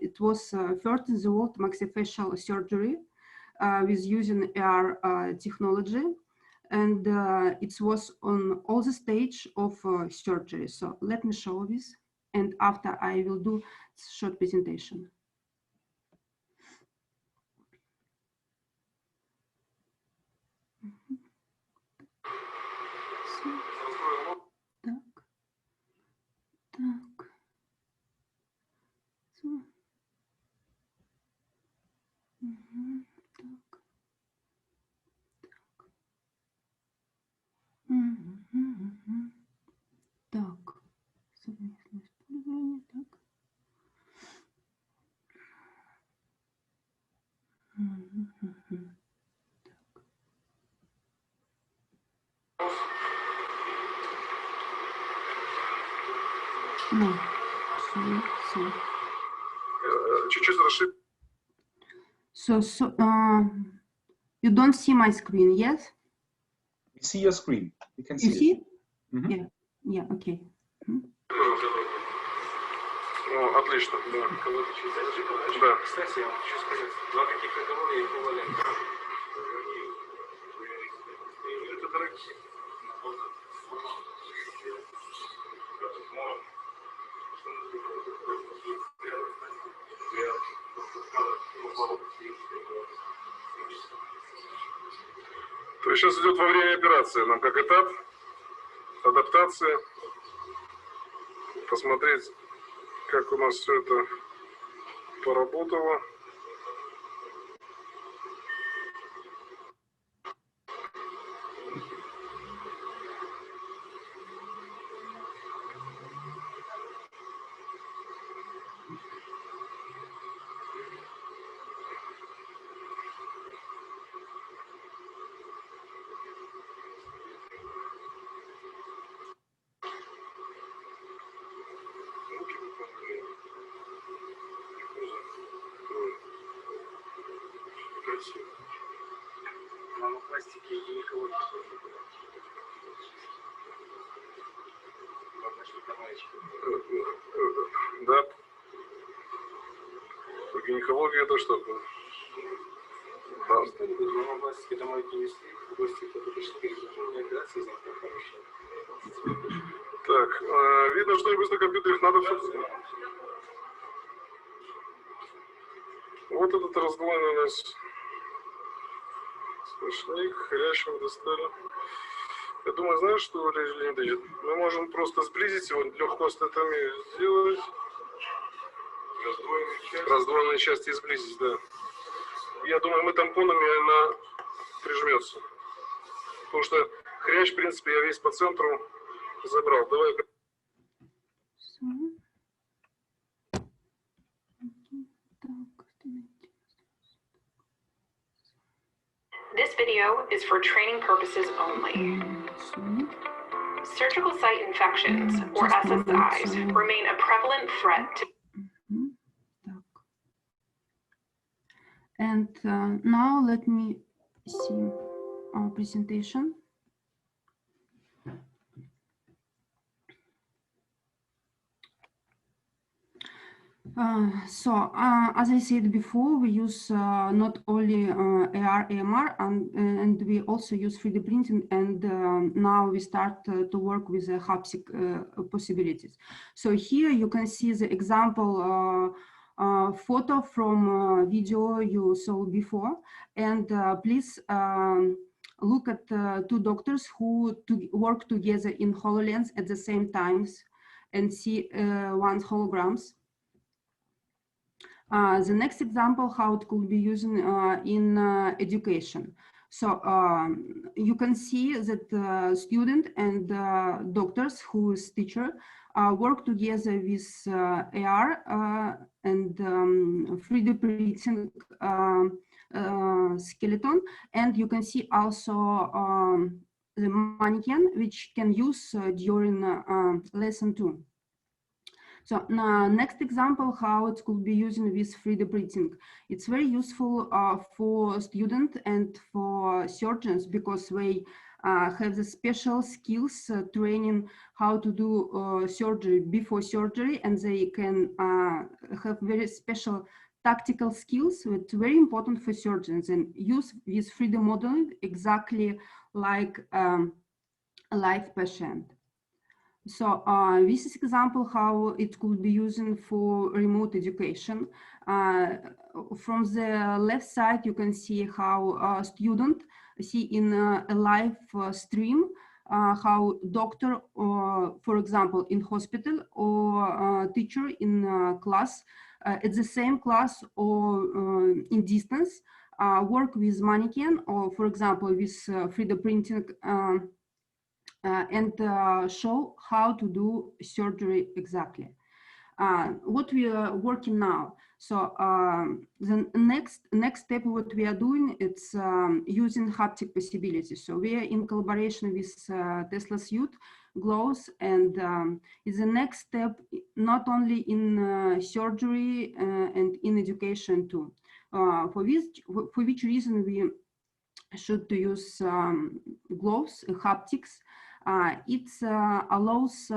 It was first in the world maxillofacial surgery with using AR technology. and it was on all the stage of surgery. So let me show this, and after I will do short presentation. No, sorry. So you don't see my screen, yes? We see your screen. You can see. You see? It. Mm-hmm. Yeah, okay. Отлично, да. Да. Кстати, я хочу сказать, два каких договора эквивалент. Это дорогие. То есть сейчас идет во время операции, нам как этап адаптации, посмотреть, как у нас все это поработало. Нанопластики и гинекологии. Да. Гинекология это что? Да. Нанопластики это мои принесли. Гости это операции хорошие. Так, видно, что нибудь на компьютерах надо все. Вот этот раздвоенный у нас сплошник, хрящ мы достали. Я думаю, знаешь, что, Леонид, мы можем просто сблизить его, легкую остеотомию сделать. Раздвоенные части и сблизить, да. Я думаю, мы тампонами она прижмется. Потому что хрящ, в принципе, я весь по центру забрал. Давай. This video is for training purposes only. Surgical site infections, or SSIs, remain a prevalent threat to... And now let me see our presentation. As I said before, we use not only AR, AMR, and we also use 3D printing, and now we start to work with the haptic possibilities. So here you can see the example photo from video you saw before, and please look at two doctors who work together in HoloLens at the same times and see one's holograms. The next example, how it could be used in education. So you can see that student and doctors who is teacher work together with AR and 3D printing skeleton, and you can see also the mannequin which can use during lesson 2. So next example, how it could be used with 3D printing. It's very useful for students and for surgeons because they have the special skills training how to do surgery before surgery, and they can have very special tactical skills, which is very important for surgeons, and use with 3D modeling exactly like a live patient. So this is example how it could be used for remote education. From the left side, you can see how student see in a live stream how doctor, for example, in hospital, or teacher in class, at the same class or in distance, work with mannequin, or for example, with 3D printing, and show how to do surgery exactly. What we are working now. So the next step, what we are doing, it's using haptic possibilities. So we are in collaboration with Tesla Suit, Glows, and it's the next step, not only in surgery and in education too. For which reason we should use gloves, haptics. It allows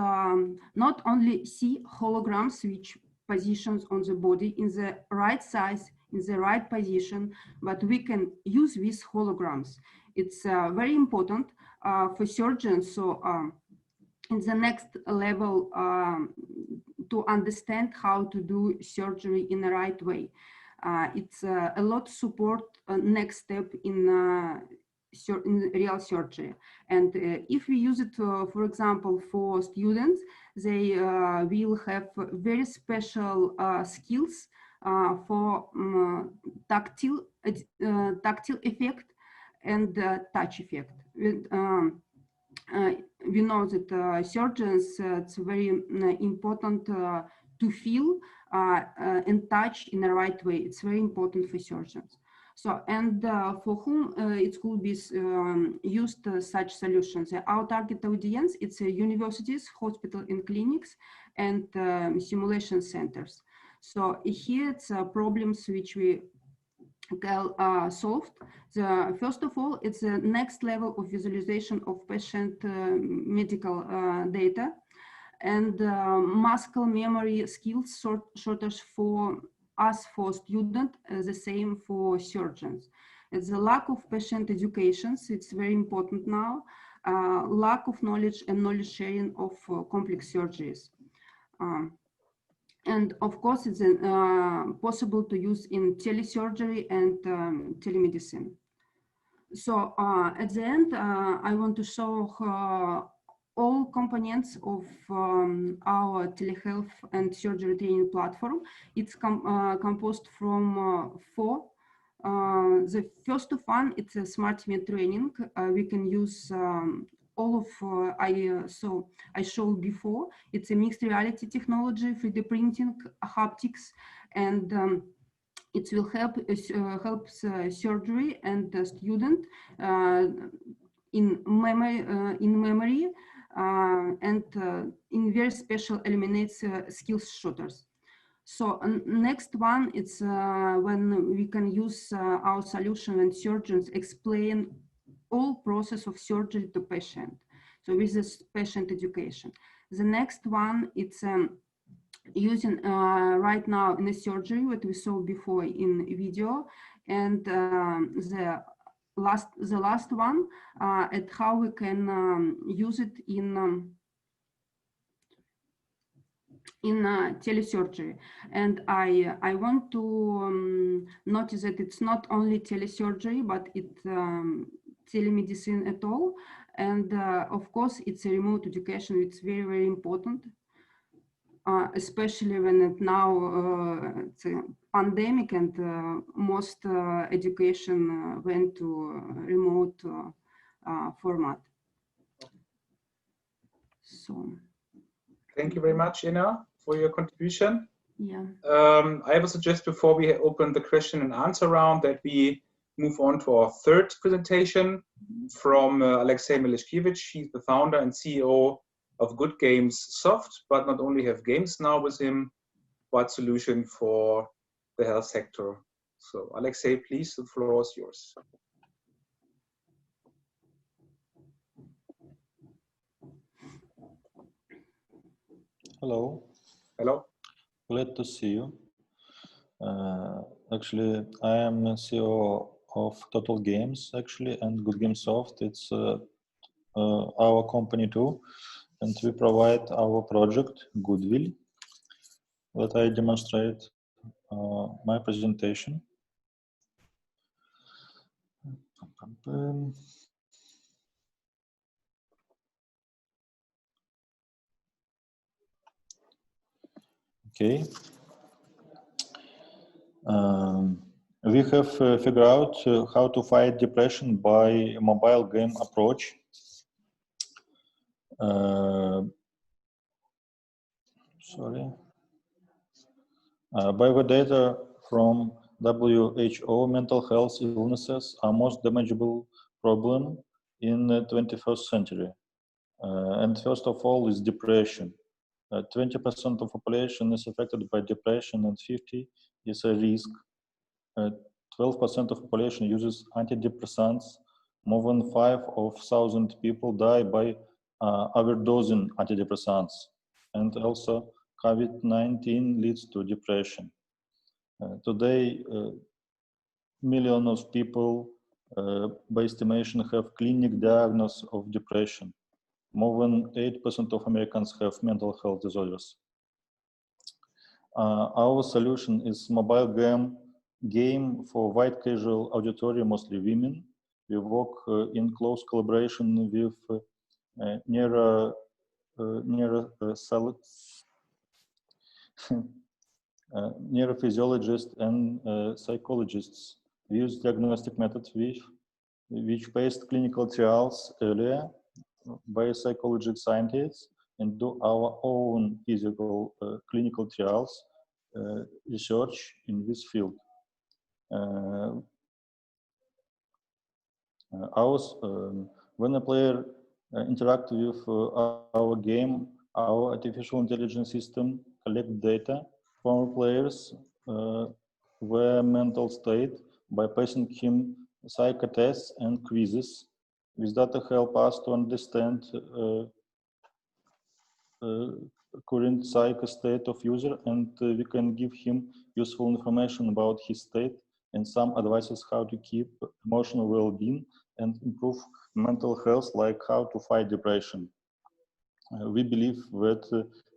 not only see holograms which positions on the body in the right size, in the right position, but we can use these holograms. It's very important for surgeons. So in the next level, to understand how to do surgery in the right way. It's a lot support next step in real surgery. And if we use it, for example, for students, they will have very special skills for tactile effect and touch effect. We know that surgeons, it's very important to feel and touch in the right way. It's very important for surgeons. So, and for whom it could be used such solutions. Our target audience, it's universities, hospitals and clinics, and simulation centers. So here it's problems which we solved. First of all, it's the next level of visualization of patient medical data, and muscle memory skills shortage for us, for students, the same for surgeons. It's the lack of patient education, so it's very important now, lack of knowledge and knowledge sharing of complex surgeries. And of course, it's possible to use in telesurgery and telemedicine. So at the end, I want to show all components of our telehealth and surgery training platform. It's composed from four. The first one, it's a smart med training. We can use all of I showed before. It's a mixed reality technology, 3D printing, haptics, and it will help surgery and the student in memory and in very special eliminates skills shooters. So next one, it's when we can use our solution and surgeons explain all process of surgery to patient. So with this patient education. The next one, it's using right now in the surgery what we saw before in video, and the last one at how we can use it in telesurgery. And I want to notice that it's not only telesurgery, but it's telemedicine at all. And of course, it's a remote education. It's very, very important, especially when it now it's a pandemic and most education went to remote format. So. Thank you very much, Ina, for your contribution. Yeah. I would suggest before we open the question and answer round that we move on to our third presentation from Alexey Meleshkiewicz. He's the founder and CEO of Good Games Soft, but not only have games now with him, but solution for the health sector. So Alexey, please, the floor is yours. Hello. Hello. Glad to see you. Actually, I am CEO of Total Games actually, and Good Game Soft. It's our company too, and we provide our project Goodwill. Let I demonstrate my presentation. Okay. We have figured out how to fight depression by mobile game approach. By the data from WHO, mental health illnesses are most damageable problem in the 21st century. And first of all is depression. 20% of population is affected by depression and 50 is a risk. 12% of population uses antidepressants. More than 5,000 people die by overdosing antidepressants. And also COVID-19 leads to depression. Today, millions of people, by estimation, have clinic diagnosis of depression. More than 8% of Americans have mental health disorders. Our solution is mobile game for white casual auditory, mostly women. We work in close collaboration with neurophysiologists and psychologists. We use diagnostic methods which based clinical trials earlier by psychology scientists and do our own physical clinical trials research in this field. When a player interacts with our game, our artificial intelligence system collects data from players, their mental state, by passing him psychotests and quizzes. This data help us to understand current psycho state of user, and we can give him useful information about his state and some advices how to keep emotional well-being and improve mental health, like how to fight depression. We believe that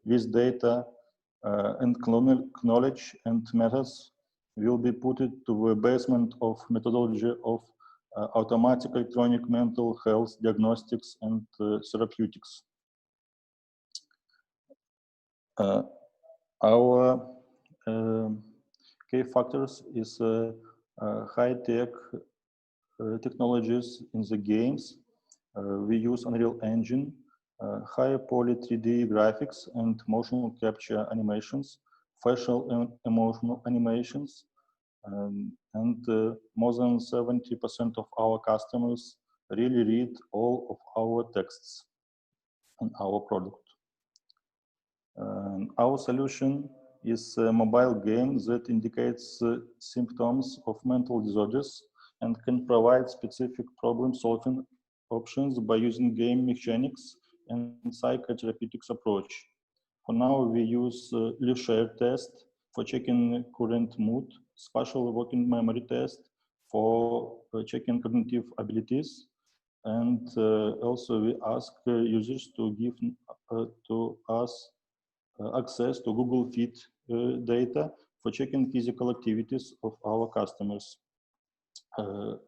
this data and knowledge and methods will be put to the basement of methodology of automatic electronic mental health diagnostics and therapeutics. Our key factors is high-tech technologies in the games. We use Unreal Engine, high-poly 3D graphics and motion capture animations, facial and emotional animations, and more than 70% of our customers really read all of our texts in our product. Our solution is a mobile game that indicates symptoms of mental disorders and can provide specific problem-solving options by using game mechanics and psychotherapeutics approach. For now, we use Lushare test for checking current mood, spatial working memory test for checking cognitive abilities, and also we ask users to give to us access to Google Fit data for checking physical activities of our customers. How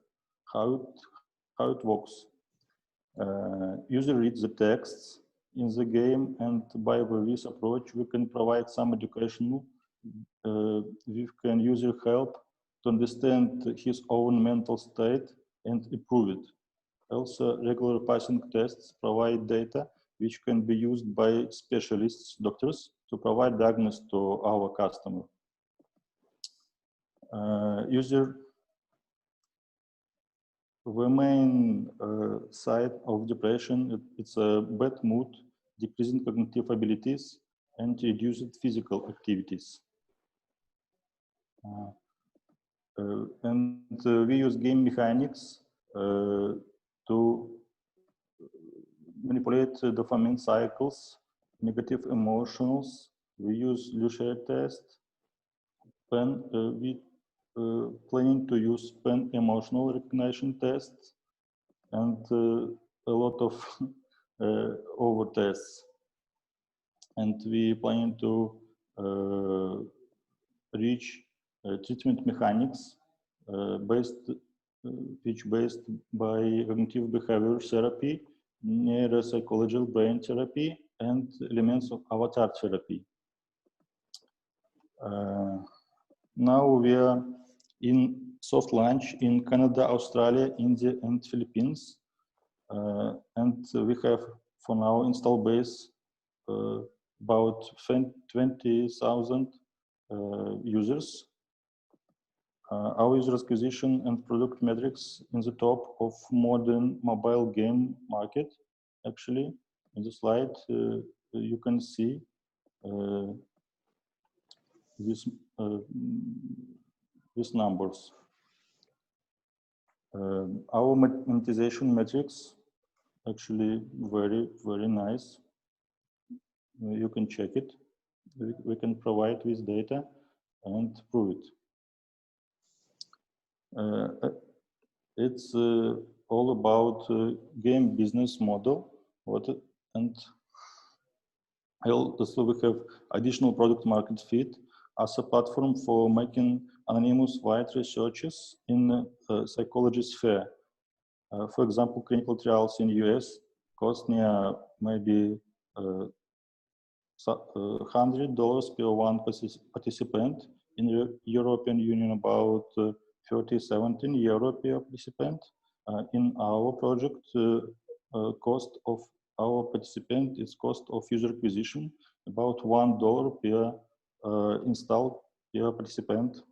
it works. User reads the texts in the game, and by this approach we can provide some education. We can user help to understand his own mental state and improve it. Also, regular passing tests provide data which can be used by specialists, doctors, to provide diagnosis to our customer. The main side of depression, it's a bad mood, decreasing cognitive abilities, and reduced physical activities. We use game mechanics to manipulate dopamine cycles, negative emotions. We use Lushare test. When we planning to use pen emotional recognition tests and a lot of over tests. And we plan to reach treatment mechanics which based by cognitive behavior therapy, neuropsychological brain therapy, and elements of avatar therapy. Now we are in soft launch in Canada, Australia, India, and Philippines. And we have for now install base about 20,000 users. Our user acquisition and product metrics in the top of modern mobile game market. Actually, in the slide, you can see these numbers. Our monetization metrics actually very nice. You can check it. We can provide this data and prove it. It's all about game business model. Also we have additional product market fit as a platform for making anonymous wide researches in psychology sphere. For example, clinical trials in US cost near maybe $100 per one participant. In the European Union, about 30-17 euro per participant. In our project, cost of our participant is cost of user acquisition, about $1 per install per participant.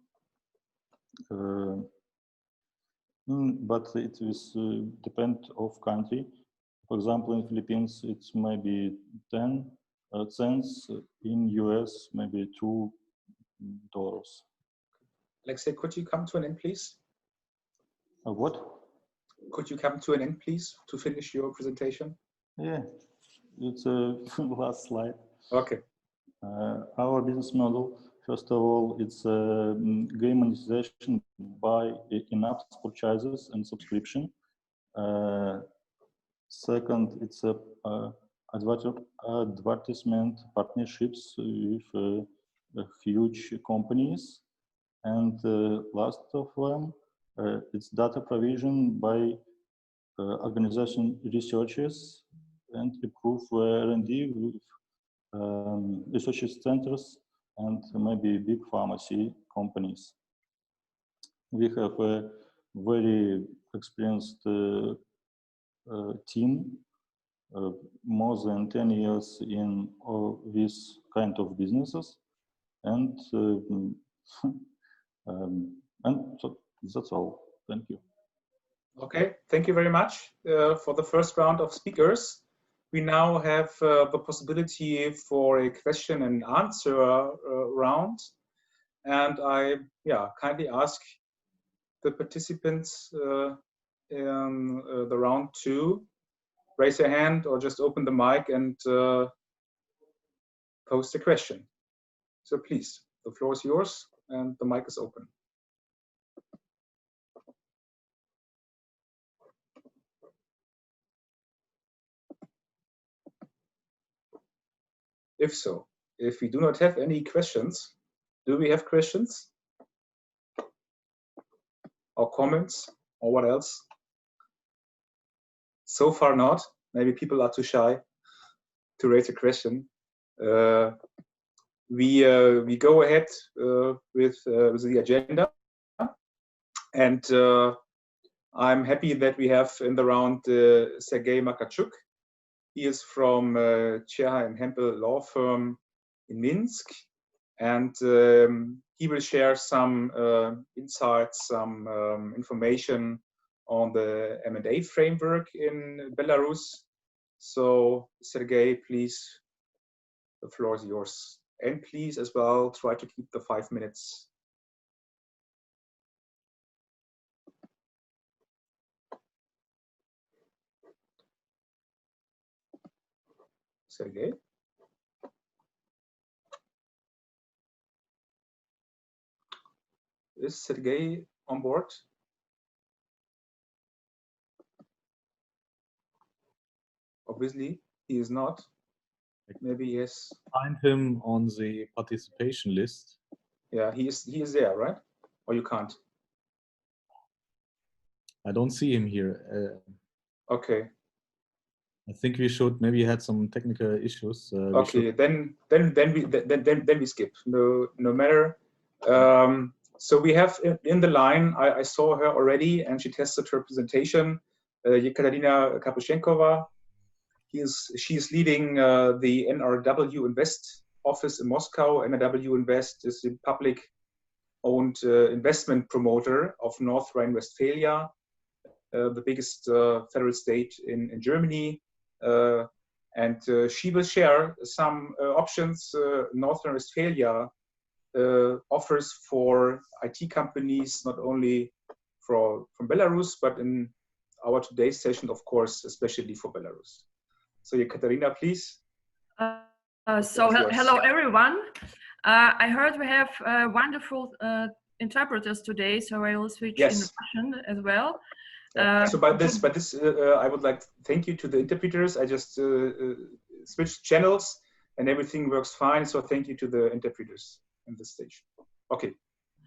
But it is depend of country. For example, in Philippines, it's maybe 10 cents. In US, maybe $2. Alexei, could you come to an end, please? What? Could you come to an end, please, to finish your presentation? Yeah, it's a last slide. Okay. Our business model, first of all, it's game monetization by in-app purchases and subscription. Second, it's advertisement partnerships with huge companies. And last of them, it's data provision by organization researchers and improve R&D with research centers and maybe big pharmacy companies. We have a very experienced team, more than 10 years in this kind of businesses, and so that's all. Thank you. Okay, thank you very much for the first round of speakers. We now have the possibility for a question and answer round. And I kindly ask the participants in the round 2, raise your hand or just open the mic and post a question. So please, the floor is yours and the mic is open. If so, if we do not have any questions, do we have questions or comments or what else? So far not. Maybe people are too shy to raise a question. We go ahead with the agenda, and I'm happy that we have in the round Sergei Makachuk. He is from Cherha & Hempel law firm in Minsk, and he will share some insights, some information on the M&A framework in Belarus. So, Sergei, please, the floor is yours. And please, as well, try to keep the 5 minutes. Sergei? Is Sergey on board? Obviously, he is not. Maybe yes. Find him on the participation list. Yeah, he is there, right? Or you can't? I don't see him here. Okay. I think we should, maybe had some technical issues. Okay, then we skip. No matter. So we have in the line. I saw her already, and she tested her presentation. Yekaterina Kapushenkova. She is leading the NRW Invest office in Moscow. NRW Invest is a public-owned investment promoter of North Rhine-Westphalia, the biggest federal state in Germany. And she will share some options North Rhine-Westphalia offers for IT companies, not only from Belarus, but in our today's session, of course, especially for Belarus. So, Yekaterina, please. Hello, everyone. I heard we have wonderful interpreters today, so I will switch in Russian as well. So by this, I would like to thank you to the interpreters. I just switched channels and everything works fine. So thank you to the interpreters in this stage. Okay.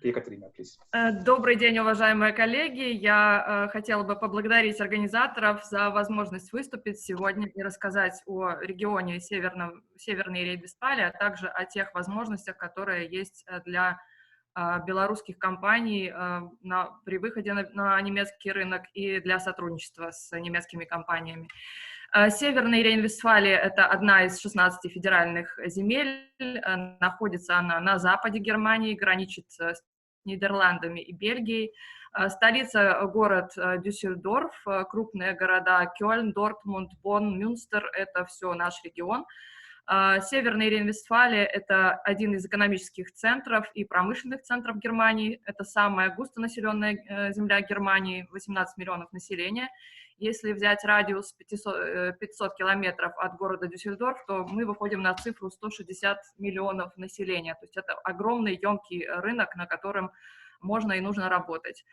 Екатерина, please. Добрый день, уважаемые коллеги. Я хотела бы поблагодарить организаторов за возможность выступить сегодня и рассказать о регионе Северной Рейн-Вестфалии, а также о тех возможностях, которые есть для белорусских компаний при выходе на немецкий рынок и для сотрудничества с немецкими компаниями. Северная Рейн-Вестфалия – это одна из 16 федеральных земель. Находится она на западе Германии, граничит с Нидерландами и Бельгией. Столица – город Дюссельдорф, крупные города Кёльн, Дортмунд, Бонн, Мюнстер – это все наш регион. Северная Рейн-Вестфалия – это один из экономических центров и промышленных центров Германии. Это самая густонаселенная земля Германии, 18 миллионов населения. Если взять радиус 500 километров от города Дюссельдорф, то мы выходим на цифру 160 миллионов населения. То есть это огромный, емкий рынок, на котором можно и нужно работать.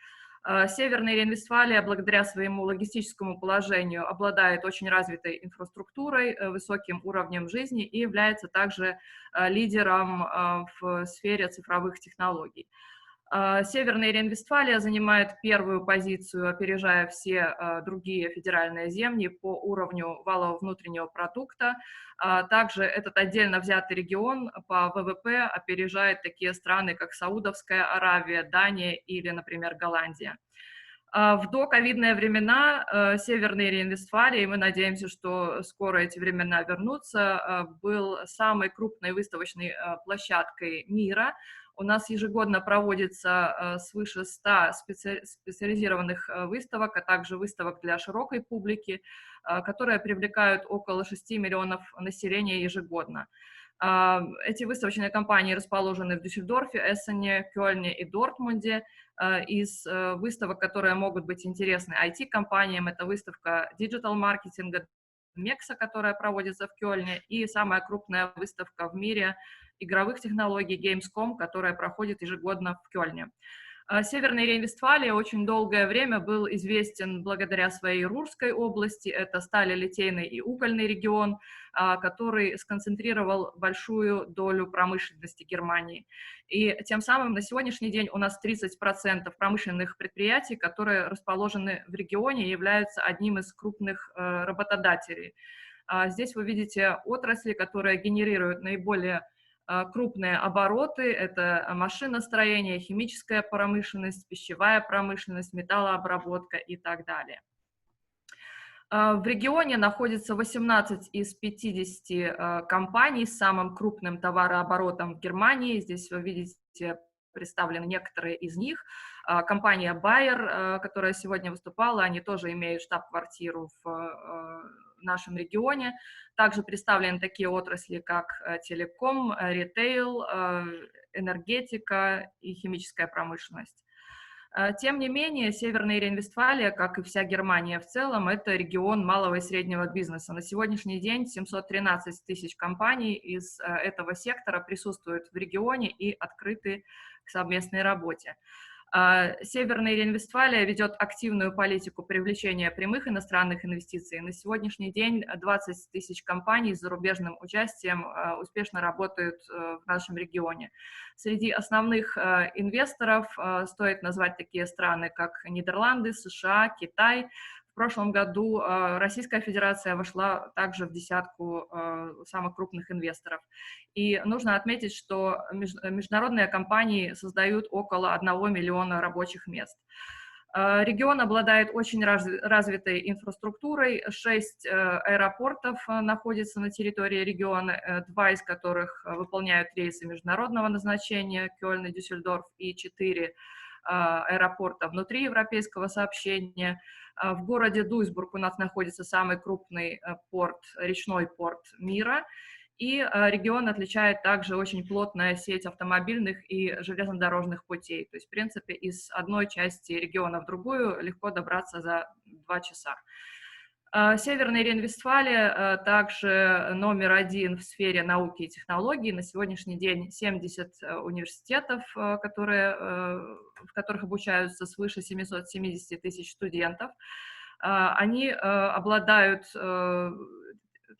Северная Рейн-Вестфалия, благодаря своему логистическому положению, обладает очень развитой инфраструктурой, высоким уровнем жизни и является также лидером в сфере цифровых технологий. Северная Рейн-Вестфалия занимает первую позицию, опережая все другие федеральные земли по уровню валового внутреннего продукта. Также этот отдельно взятый регион по ВВП опережает такие страны, как Саудовская Аравия, Дания или, например, Голландия. В доковидные времена Северной Рейн-Вестфалии, мы надеемся, что скоро эти времена вернутся, был самой крупной выставочной площадкой мира. У нас ежегодно проводится свыше 100 специализированных выставок, а также выставок для широкой публики, которые привлекают около 6 миллионов населения ежегодно. Эти выставочные компании расположены в Дюссельдорфе, Эссене, Кёльне и Дортмунде. Из выставок, которые могут быть интересны IT-компаниям, это выставка диджитал-маркетинга Мекса, которая проводится в Кёльне, и самая крупная выставка в мире игровых технологий Gamescom, которая проходит ежегодно в Кёльне. Северная Рейн-Вестфалия очень долгое время был известен благодаря своей Рурской области, это сталелитейный и угольный регион, который сконцентрировал большую долю промышленности Германии. И тем самым на сегодняшний день у нас 30% промышленных предприятий, которые расположены в регионе, являются одним из крупных работодателей. Здесь вы видите отрасли, которые генерируют наиболее крупные обороты, это машиностроение, химическая промышленность, пищевая промышленность, металлообработка и так далее. В регионе находится 18 из 50 компаний с самым крупным товарооборотом в Германии. Здесь вы видите представлены некоторые из них. Компания Bayer, которая сегодня выступала, они тоже имеют штаб-квартиру в нашем регионе. Также представлены такие отрасли, как телеком, ритейл, энергетика и химическая промышленность. Тем не менее, Северная Рейн-Вестфалия, как и вся Германия в целом, это регион малого и среднего бизнеса. На сегодняшний день 713 тысяч компаний из этого сектора присутствуют в регионе и открыты к совместной работе. Северная Рейн-Вестфалия ведет активную политику привлечения прямых иностранных инвестиций. На сегодняшний день 20 тысяч компаний с зарубежным участием успешно работают в нашем регионе. Среди основных инвесторов стоит назвать такие страны, как Нидерланды, США, Китай. В прошлом году Российская Федерация вошла также в десятку самых крупных инвесторов. И нужно отметить, что международные компании создают около 1 миллиона рабочих мест. Регион обладает очень развитой инфраструктурой. 6 аэропортов находятся на территории региона, 2 из которых выполняют рейсы международного назначения, Кёльн и Дюссельдорф, и 4 аэропорта внутри европейского сообщения. В городе Дуйсбург у нас находится самый крупный порт, речной порт мира. И регион отличает также очень плотная сеть автомобильных и железнодорожных путей. То есть, в принципе, из одной части региона в другую легко добраться за 2 часа. Северная Рейн-Вестфалия также номер 1 в сфере науки и технологий. На сегодняшний день 70 университетов, в которых обучаются свыше 770 тысяч студентов. Они обладают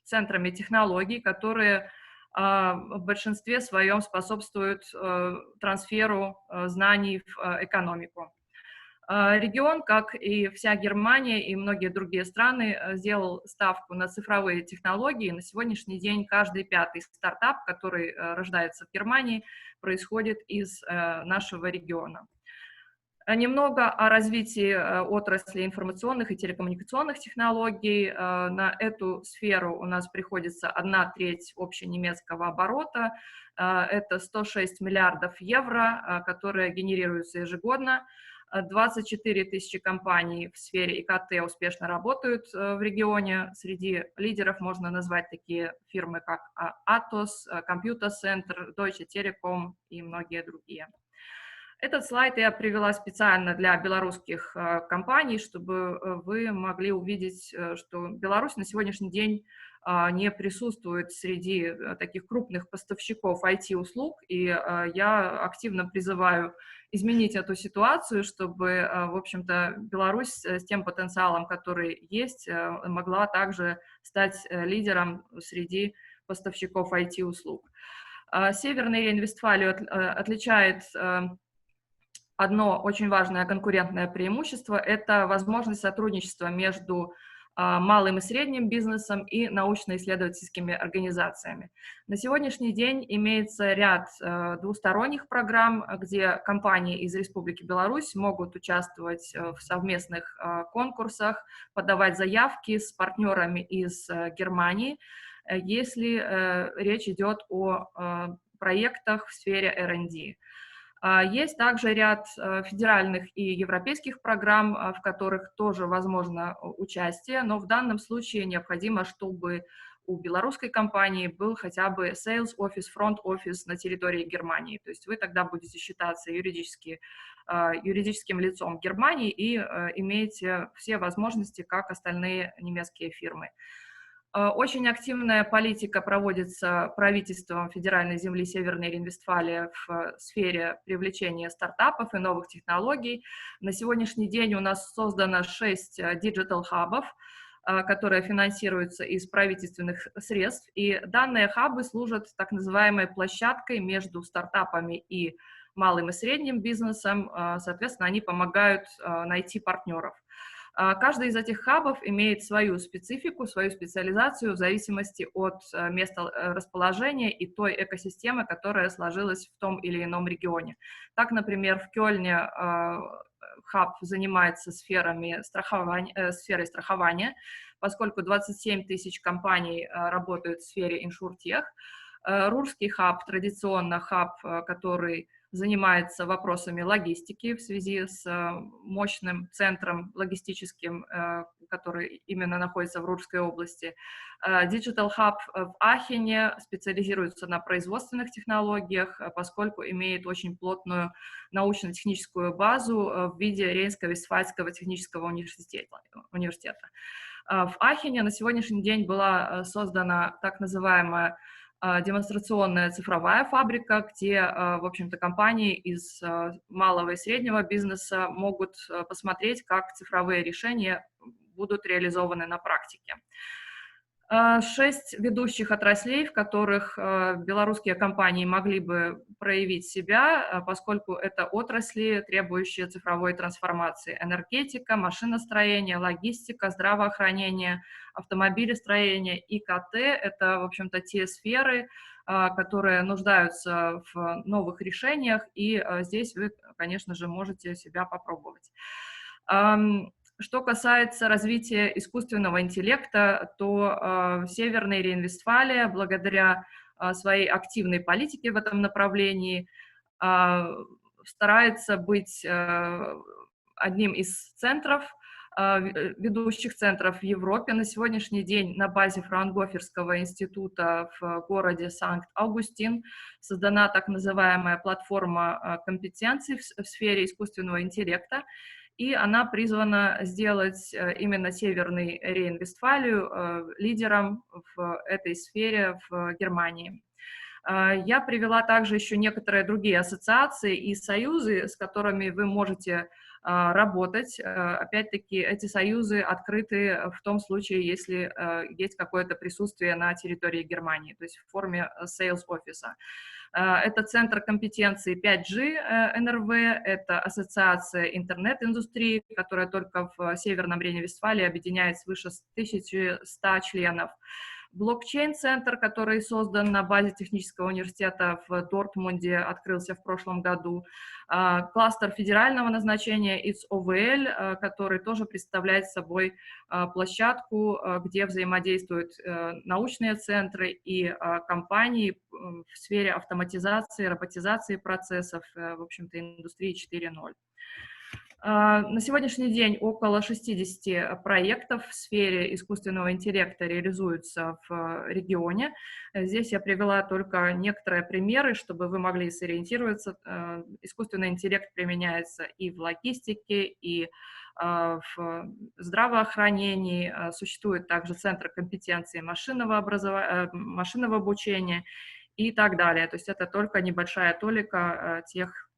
центрами технологий, которые в большинстве своем способствуют трансферу знаний в экономику. Регион, как и вся Германия и многие другие страны, сделал ставку на цифровые технологии. На сегодняшний день каждый 5-й стартап, который рождается в Германии, происходит из нашего региона. Немного о развитии отрасли информационных и телекоммуникационных технологий. На эту сферу у нас приходится 1/3 общенемецкого оборота. Это 106 миллиардов евро, которые генерируются ежегодно. 24 тысячи компаний в сфере ИКТ успешно работают в регионе. Среди лидеров можно назвать такие фирмы, как Atos, Computer Center, Deutsche Telekom и многие другие. Этот слайд я привела специально для белорусских компаний, чтобы вы могли увидеть, что Беларусь на сегодняшний день не присутствует среди таких крупных поставщиков IT-услуг, и я активно призываю изменить эту ситуацию, чтобы, в общем-то, Беларусь с тем потенциалом, который есть, могла также стать лидером среди поставщиков IT-услуг. Северная Рейн-Вестфалию отличает одно очень важное конкурентное преимущество – это возможность сотрудничества между малым и средним бизнесом и научно-исследовательскими организациями. На сегодняшний день имеется ряд двусторонних программ, где компании из Республики Беларусь могут участвовать в совместных конкурсах, подавать заявки с партнерами из Германии, если речь идет о проектах в сфере R&D. Есть также ряд федеральных и европейских программ, в которых тоже возможно участие, но в данном случае необходимо, чтобы у белорусской компании был хотя бы sales office, front office на территории Германии. То есть вы тогда будете считаться юридическим лицом Германии и имеете все возможности, как остальные немецкие фирмы. Очень активная политика проводится правительством федеральной земли Северной Рейн-Вестфалия в сфере привлечения стартапов и новых технологий. На сегодняшний день у нас создано 6 диджитал-хабов, которые финансируются из правительственных средств. И данные хабы служат так называемой площадкой между стартапами и малым и средним бизнесом. Соответственно, они помогают найти партнеров. Каждый из этих хабов имеет свою специфику, свою специализацию в зависимости от места расположения и той экосистемы, которая сложилась в том или ином регионе. Так, например, в Кёльне хаб занимается сферой страхования, поскольку 27 тысяч компаний работают в сфере иншуртех. Рурский хаб, традиционно хаб, который занимается вопросами логистики в связи с мощным центром логистическим, который именно находится в Рурской области. Digital Hub в Ахене специализируется на производственных технологиях, поскольку имеет очень плотную научно-техническую базу в виде Рейнско-Вестфальского технического университета. В Ахене на сегодняшний день была создана так называемая демонстрационная цифровая фабрика, где, в общем-то, компании из малого и среднего бизнеса могут посмотреть, как цифровые решения будут реализованы на практике. 6 ведущих отраслей, в которых белорусские компании могли бы проявить себя, поскольку это отрасли, требующие цифровой трансформации: энергетика, машиностроение, логистика, здравоохранение, автомобилестроение, ИКТ. Это, в общем-то, те сферы, которые нуждаются в новых решениях, и здесь вы, конечно же, можете себя попробовать. Что касается развития искусственного интеллекта, то Северная Рейн-Вестфалия, благодаря своей активной политике в этом направлении, старается быть одним из центров, ведущих центров в Европе. На сегодняшний день на базе Фраунгоферского института в городе Санкт-Аугустин создана так называемая платформа компетенций в сфере искусственного интеллекта, и она призвана сделать именно Северный Рейн-Вестфалию лидером в этой сфере в Германии. Я привела также еще некоторые другие ассоциации и союзы, с которыми вы можете работать. Опять-таки, эти союзы открыты в том случае, если есть какое-то присутствие на территории Германии, то есть в форме sales офиса. Это Центр компетенции 5G НРВ, это Ассоциация интернет-индустрии, которая только в Северном Рейне-Вестфалии объединяет свыше 1100 членов. Блокчейн-центр, который создан на базе технического университета в Дортмунде, открылся в прошлом году. Кластер федерального назначения ИЦ-ОВЛ, который тоже представляет собой площадку, где взаимодействуют научные центры и компании в сфере автоматизации, роботизации процессов, в общем-то, индустрии 4.0. На сегодняшний день около 60 проектов в сфере искусственного интеллекта реализуются в регионе. Здесь я привела только некоторые примеры, чтобы вы могли сориентироваться. Искусственный интеллект применяется и в логистике, и в здравоохранении. Существует также Центр компетенции машинного обучения и так далее. То есть это только небольшая толика тех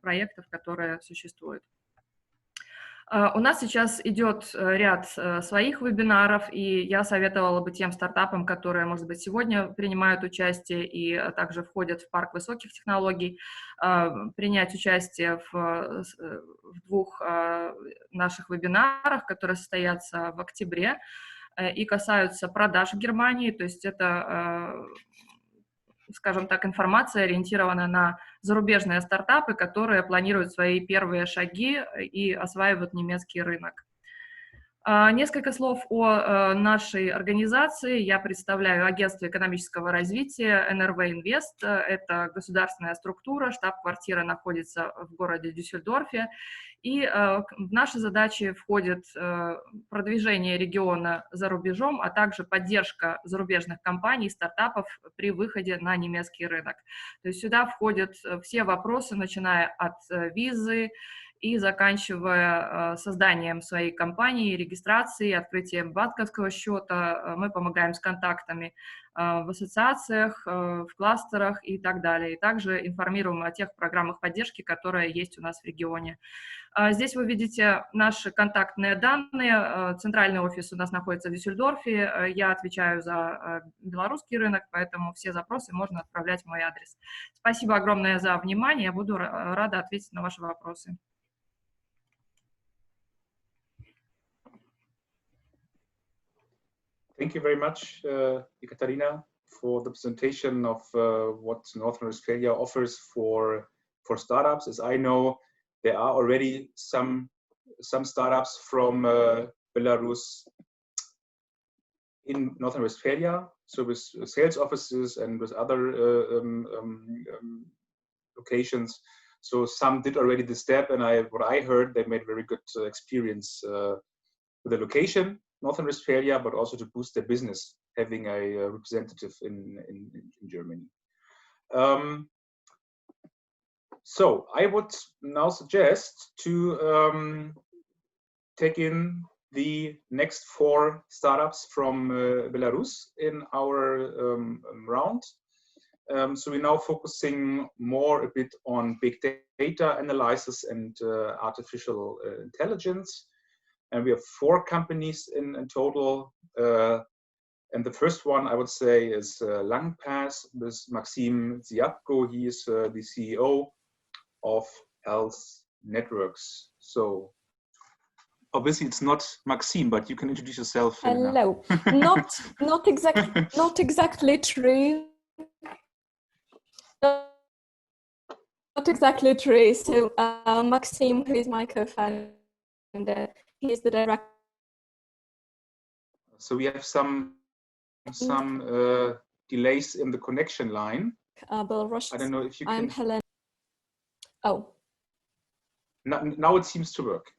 проектов, которые существуют. У нас сейчас идет ряд своих вебинаров, и я советовала бы тем стартапам, которые, может быть, сегодня принимают участие и также входят в парк высоких технологий, принять участие в 2 наших вебинарах, которые состоятся в октябре и касаются продаж в Германии. То есть это, скажем так, информация, ориентирована на зарубежные стартапы, которые планируют свои первые шаги и осваивают немецкий рынок. Несколько слов о нашей организации. Я представляю Агентство экономического развития НРВ Инвест. Это государственная структура, штаб-квартира находится в городе Дюссельдорфе. И в наши задачи входит продвижение региона за рубежом, а также поддержка зарубежных компаний, стартапов при выходе на немецкий рынок. То есть сюда входят все вопросы, начиная от визы и заканчивая созданием своей компании, регистрацией, открытием банковского счета. Мы помогаем с контактами в ассоциациях, в кластерах и так далее. И также информируем о тех программах поддержки, которые есть у нас в регионе. Здесь вы видите наши контактные данные. Центральный офис у нас находится в Дюссельдорфе. Я отвечаю за белорусский рынок, поэтому все запросы можно отправлять в мой адрес. Спасибо огромное за внимание. Я буду рада ответить на ваши вопросы. Thank you very much, Ekaterina, for the presentation of what Northern Westphalia offers for startups. As I know, there are already some startups from Belarus in Northern Westphalia, so with sales offices and with other locations. So some did already the step, and what I heard, they made very good experience with the location, Northern Westphalia, but also to boost their business, having a representative in Germany. So I would now suggest to take in the next 4 startups from Belarus in our round. So we're now focusing more a bit on big data analysis and artificial intelligence. And we have 4 companies in total. And the first one I would say is LangPass with Maxim Ziapko. He is the CEO of Health Networks. So obviously it's not Maxim, but you can introduce yourself. Hello. not exactly true. Not exactly true. So Maxim, who is my co-founder, he is the director. So we have some delays in the connection line. Belarus. I don't know if you can. I'm Helen. Oh. Now it seems to work.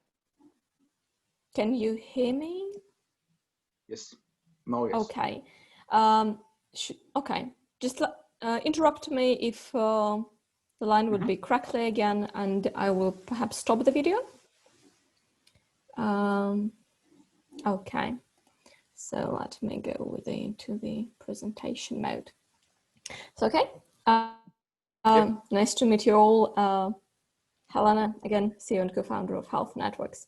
Can you hear me? Yes. Now yes. Okay. Okay. Just interrupt me if the line would be crackly again, and I will perhaps stop the video. Okay. So let me go into the presentation mode. So, okay. Nice to meet you all. Helena, again, CEO and co-founder of Health Networks.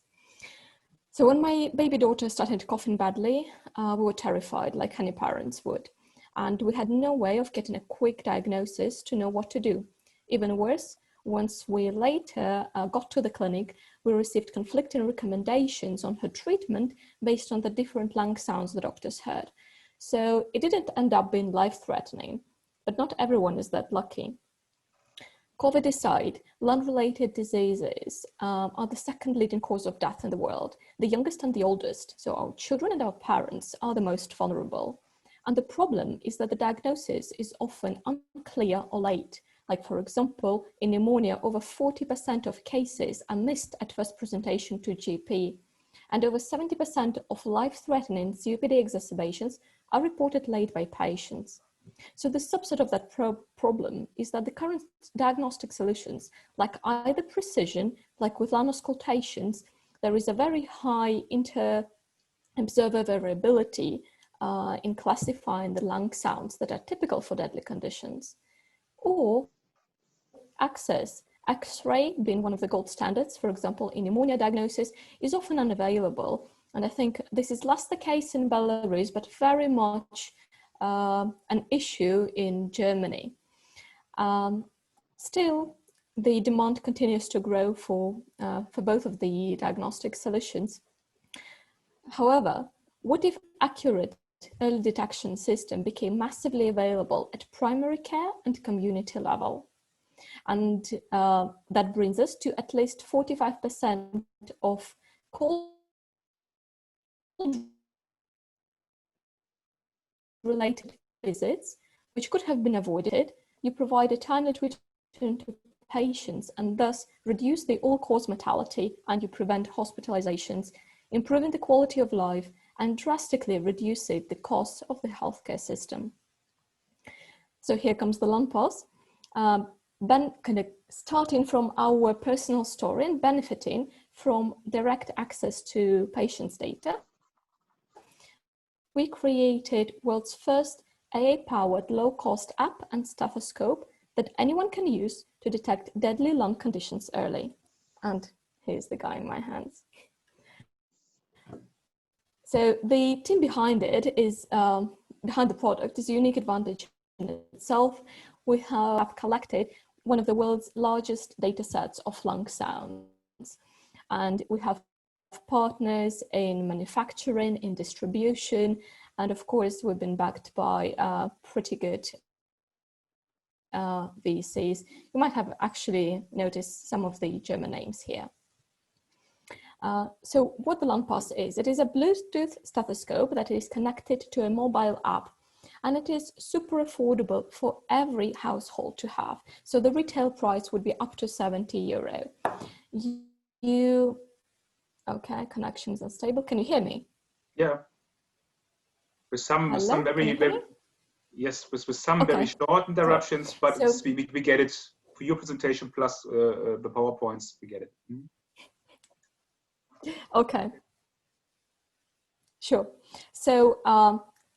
So when my baby daughter started coughing badly, we were terrified, like any parents would. And we had no way of getting a quick diagnosis to know what to do. Even worse, once we later got to the clinic, we received conflicting recommendations on her treatment based on the different lung sounds the doctors heard. So it didn't end up being life-threatening, but not everyone is that lucky. COVID aside, lung-related diseases are the second leading cause of death in the world. The youngest and the oldest, so our children and our parents, are the most vulnerable. And the problem is that the diagnosis is often unclear or late. Like, for example, in pneumonia, over 40% of cases are missed at first presentation to GP. And over 70% of life-threatening COPD exacerbations are reported late by patients. So the subset of that problem is that the current diagnostic solutions, like either precision, like with lung auscultations, there is a very high inter-observer variability in classifying the lung sounds that are typical for deadly conditions. Or access, X-ray being one of the gold standards, for example, in pneumonia diagnosis, is often unavailable. And I think this is less the case in Belarus, but very much an issue in Germany. Still, the demand continues to grow for both of the diagnostic solutions. However, what if accurate early detection system became massively available at primary care and community level? And that brings us to at least 45% of cold-related visits, which could have been avoided. You provide a timely treatment to patients and thus reduce the all-cause mortality, and you prevent hospitalizations, improving the quality of life and drastically reducing the cost of the healthcare system. So here comes the LangPass. Starting from our personal story and benefiting from direct access to patients' data, we created world's first AI-powered low-cost app and stethoscope that anyone can use to detect deadly lung conditions early. And here's the guy in my hands. So the team behind it is, behind the product is a unique advantage in itself. We have collected one of the world's largest data sets of lung sounds. And we have partners in manufacturing, in distribution, and of course, we've been backed by pretty good VCs. You might have actually noticed some of the German names here. So what the LangPass is, it is a Bluetooth stethoscope that is connected to a mobile app. and it is super affordable for every household to have. So the retail price would be up to €70. Okay, connection's unstable. Can you hear me? Yeah. With some very yes, with some very short interruptions, but so, we get it for your presentation plus the PowerPoints. We get it. Okay. Sure. So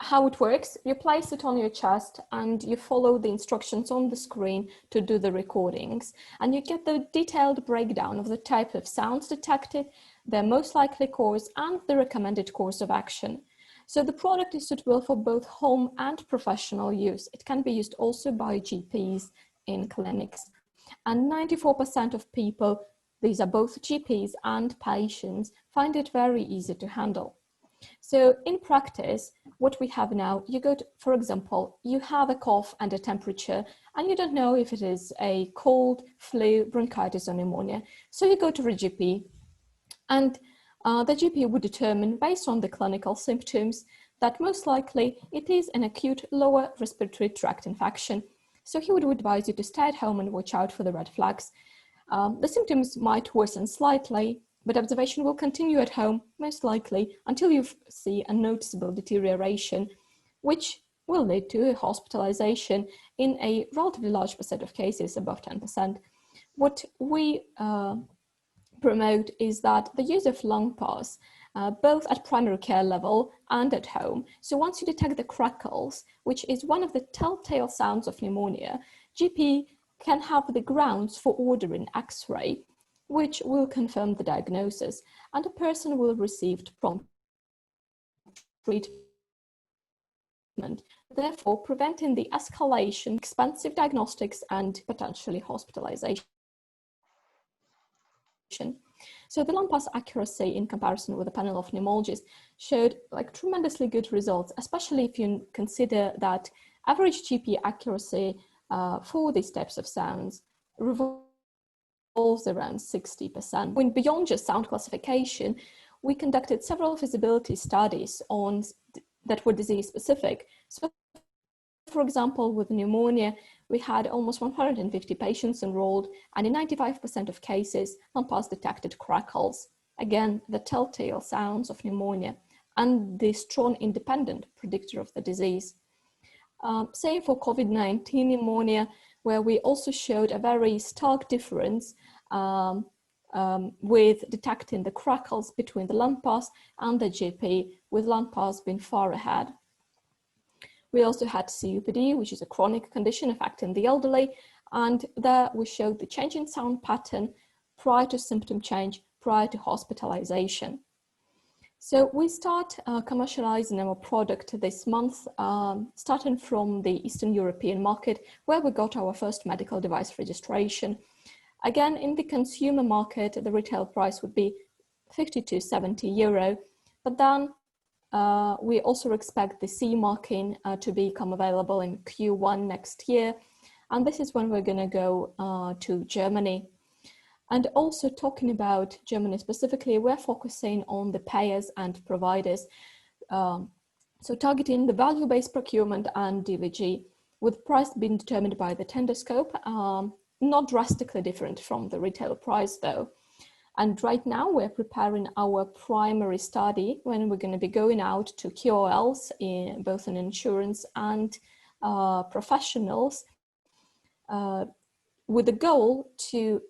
how it works, you place it on your chest and you follow the instructions on the screen to do the recordings, and you get the detailed breakdown of the type of sounds detected, their most likely cause, and the recommended course of action. So the product is suitable for both home and professional use. It can be used also by GPs in clinics. And 94% of people, these are both GPs and patients, find it very easy to handle. So in practice, what we have now, you go to, for example, you have a cough and a temperature, and you don't know if it is a cold, flu, bronchitis, or pneumonia. So you go to a GP, and the GP would determine, based on the clinical symptoms, that most likely it is an acute lower respiratory tract infection. So he would advise you to stay at home and watch out for the red flags. The symptoms might worsen slightly, but observation will continue at home, most likely, until you see a noticeable deterioration, which will lead to a hospitalization in a relatively large percent of cases, above 10%. What we promote is that the use of LungPass, both at primary care level and at home. So once you detect the crackles, which is one of the telltale sounds of pneumonia, GP can have the grounds for ordering X-ray, which will confirm the diagnosis, and a person will receive prompt treatment, therefore preventing the escalation, expensive diagnostics, and potentially hospitalization. So the LungPass accuracy in comparison with a panel of pneumologists showed tremendously good results, especially if you consider that average GP accuracy for these types of sounds revolves around 60%. When beyond just sound classification, we conducted several feasibility studies that were disease specific. So for example, with pneumonia, we had almost 150 patients enrolled, and in 95% of cases, LungPass detected crackles. Again, the telltale sounds of pneumonia and the strong independent predictor of the disease. Same for COVID-19 pneumonia, where we also showed a very stark difference with detecting the crackles between the LungPass and the GP, with LungPass being far ahead. We also had COPD, which is a chronic condition affecting the elderly, and there we showed the change in sound pattern prior to symptom change, prior to hospitalization. So we start commercializing our product this month, starting from the Eastern European market, where we got our first medical device registration. Again, in the consumer market, the retail price would be 50 to 70 euro, but then we also expect the CE marking to become available in Q1 next year. And this is when we're going to go to Germany. And also talking about Germany specifically, we're focusing on the payers and providers. So targeting the value-based procurement and DVG, with price being determined by the tender scope, not drastically different from the retail price though. And right now we're preparing our primary study when we're going to be going out to QOLs, both in insurance and professionals, with the goal to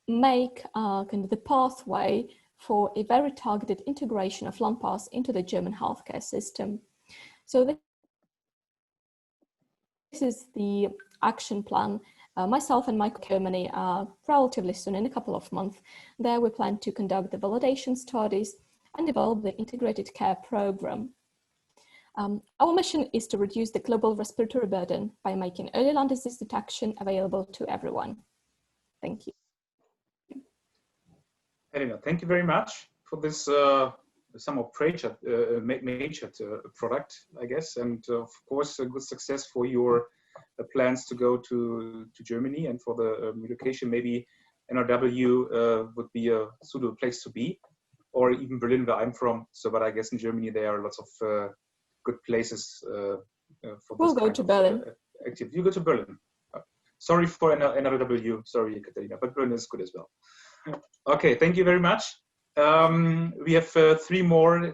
make kind of the pathway for a very targeted integration of LungPass into the German healthcare system. So this is the action plan. Myself and Mike Germany relatively soon, in a couple of months. There we plan to conduct the validation studies and develop the integrated care program. Our mission is to reduce the global respiratory burden by making early lung disease detection available to everyone. Thank you. Helena, thank you very much for this somewhat major product, I guess, and of course a good success for your plans to go to Germany, and for the relocation. Maybe NRW would be a suitable place to be, or even Berlin, where I'm from. So, but I guess in Germany there are lots of good places for we'll this go kind to of Berlin. activity. You go to Berlin. Sorry for NRW. Sorry, Katerina, but Berlin is good as well. Okay, thank you very much. We have three more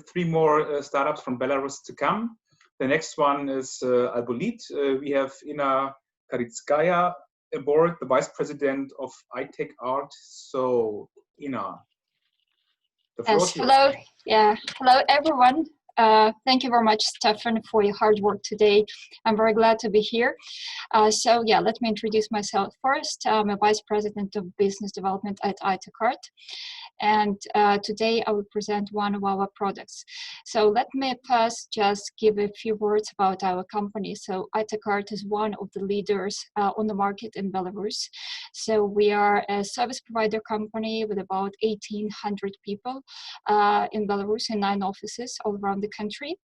startups from Belarus to come. The next one is Albolit. We have Ina Karitskaya aboard, the vice president of iTech Art. So, Ina, the floor is yours. Hello. Yeah, hello everyone. Thank you very much, Stefan, for your hard work today. I'm very glad to be here. So yeah, let me introduce myself first. I'm a vice president of business development at iTech Art. And today I will present one of our products. So let me first just give a few words about our company. So iTech Art is one of the leaders on the market in Belarus. So we are a service provider company with about 1,800 people in Belarus in 9 offices all around the country.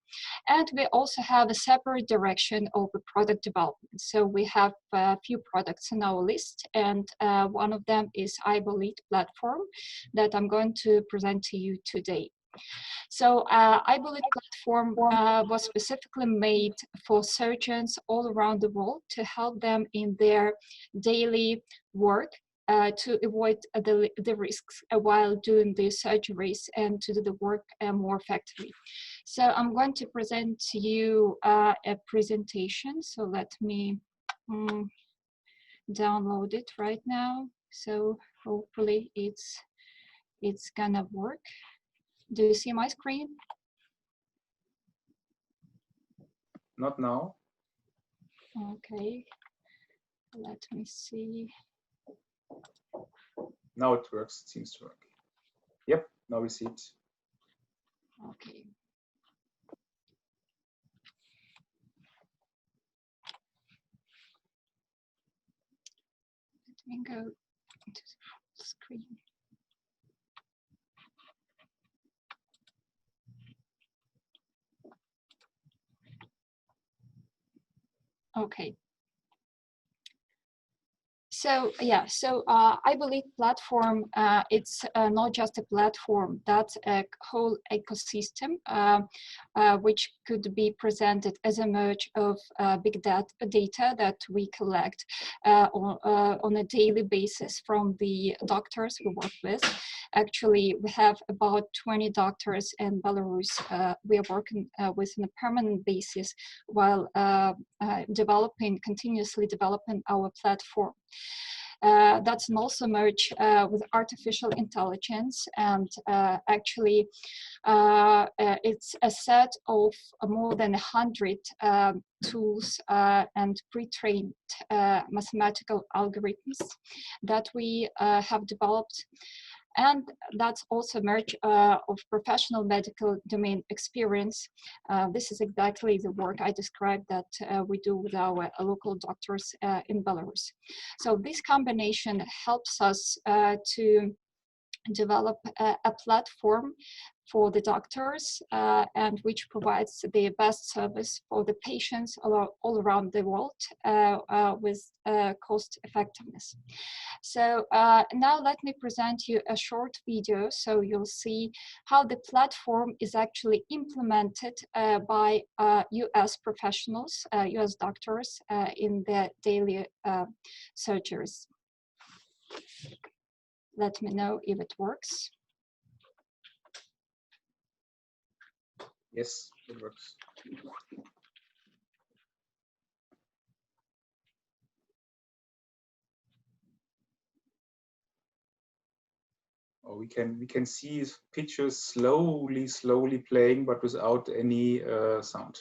And we also have a separate direction of the product development. So we have a few products on our list, and one of them is iBolit platform that I'm going to present to you today. So iBolit platform was specifically made for surgeons all around the world to help them in their daily work to avoid the risks while doing the surgeries and to do the work more effectively. So I'm going to present to you a presentation. So let me download it right now. So hopefully it's gonna work. Do you see my screen? Not now. Okay, let me see. Now it works, it seems to work. Yep, now we see it. Okay. Let me go to the full screen. Okay. So yeah, so iBolit platform, it's not just a platform, that's a whole ecosystem which could be presented as a merge of big data that we collect on a daily basis from the doctors we work with. Actually, we have about 20 doctors in Belarus we are working with on a permanent basis while continuously developing our platform. That's an also merge with artificial intelligence, and actually it's a set of more than 100 tools and pre-trained mathematical algorithms that we have developed. And that's also a merge of professional medical domain experience. This is exactly the work I described that we do with our local doctors in Belarus. So this combination helps us to develop a platform for the doctors and which provides the best service for the patients all around the world with cost effectiveness. So now let me present you a short video so you'll see how the platform is actually implemented by US professionals, US doctors in their daily surgeries. Let me know if it works. Yes, it works. Oh, we can see pictures slowly playing, but without any sound.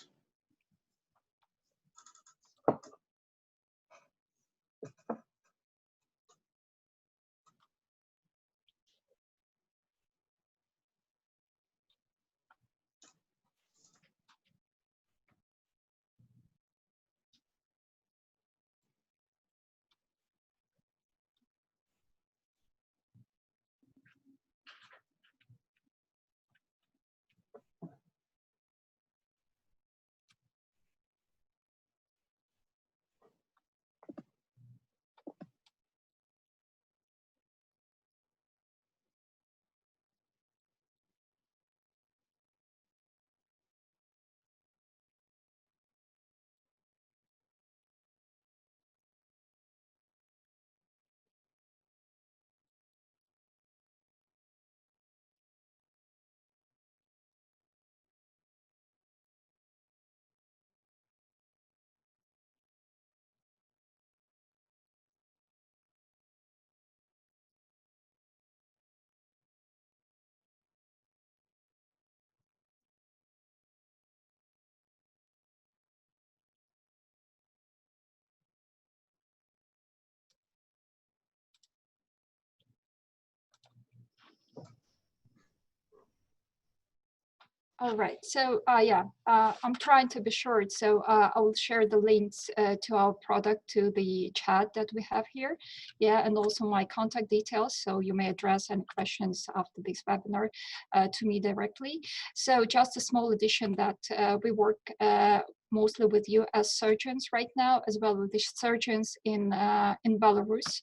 All right, so I'm trying to be short, so I will share the links to our product to the chat that we have here, and also my contact details, so you may address any questions after this webinar to me directly. So just a small addition that we work mostly with US surgeons right now, as well as the surgeons in Belarus,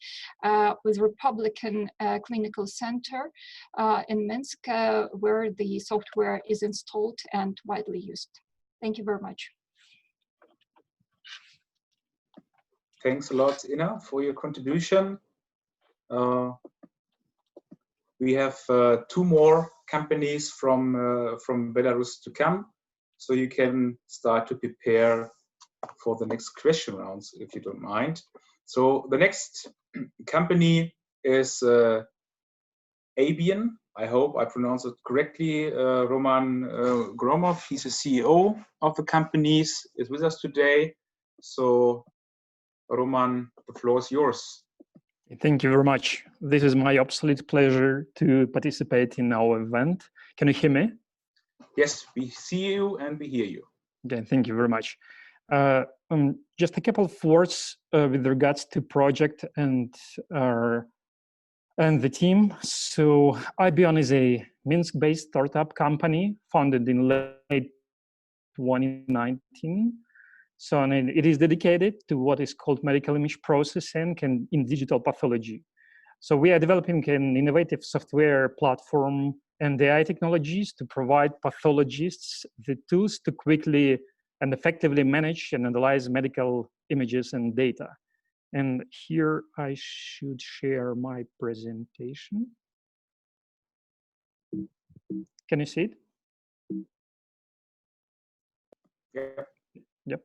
with Republican Clinical Center in Minsk, where the software is installed and widely used. Thank you very much. Thanks a lot, Inna, for your contribution. We have 2 more companies from Belarus to come, so you can start to prepare for the next question rounds, if you don't mind. So the next company is Abian. I hope I pronounced it correctly. Roman Gromov, he's the CEO of the companies, is with us today. So Roman, the floor is yours. Thank you very much. This is my absolute pleasure to participate in our event. Can you hear me? Yes, we see you and we hear you. Okay, thank you very much. Just a couple of words with regards to project and the team. So Abian is a Minsk-based startup company founded in late 2019. So it is dedicated to what is called medical image processing and in digital pathology. So we are developing an innovative software platform and AI technologies to provide pathologists the tools to quickly and effectively manage and analyze medical images and data. And here I should share my presentation. Can you see it? Yeah. Yep.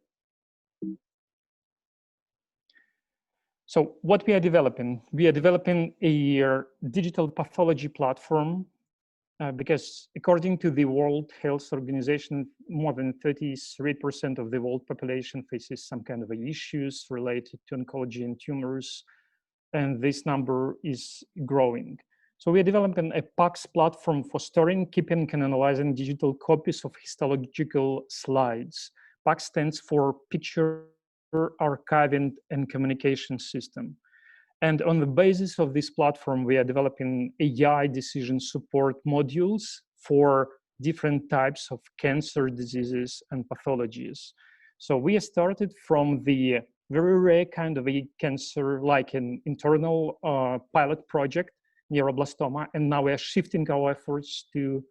So what we are developing a digital pathology platform because according to the World Health Organization, more than 33% of the world population faces some kind of issues related to oncology and tumors, and this number is growing. So we are developing a PACS platform for storing, keeping, and analyzing digital copies of histological slides. PACS stands for Picture Archiving and Communication System. And on the basis of this platform, we are developing AI decision support modules for different types of cancer diseases and pathologies. So we started from the very rare kind of a cancer, like an internal pilot project, neuroblastoma, and now we are shifting our efforts to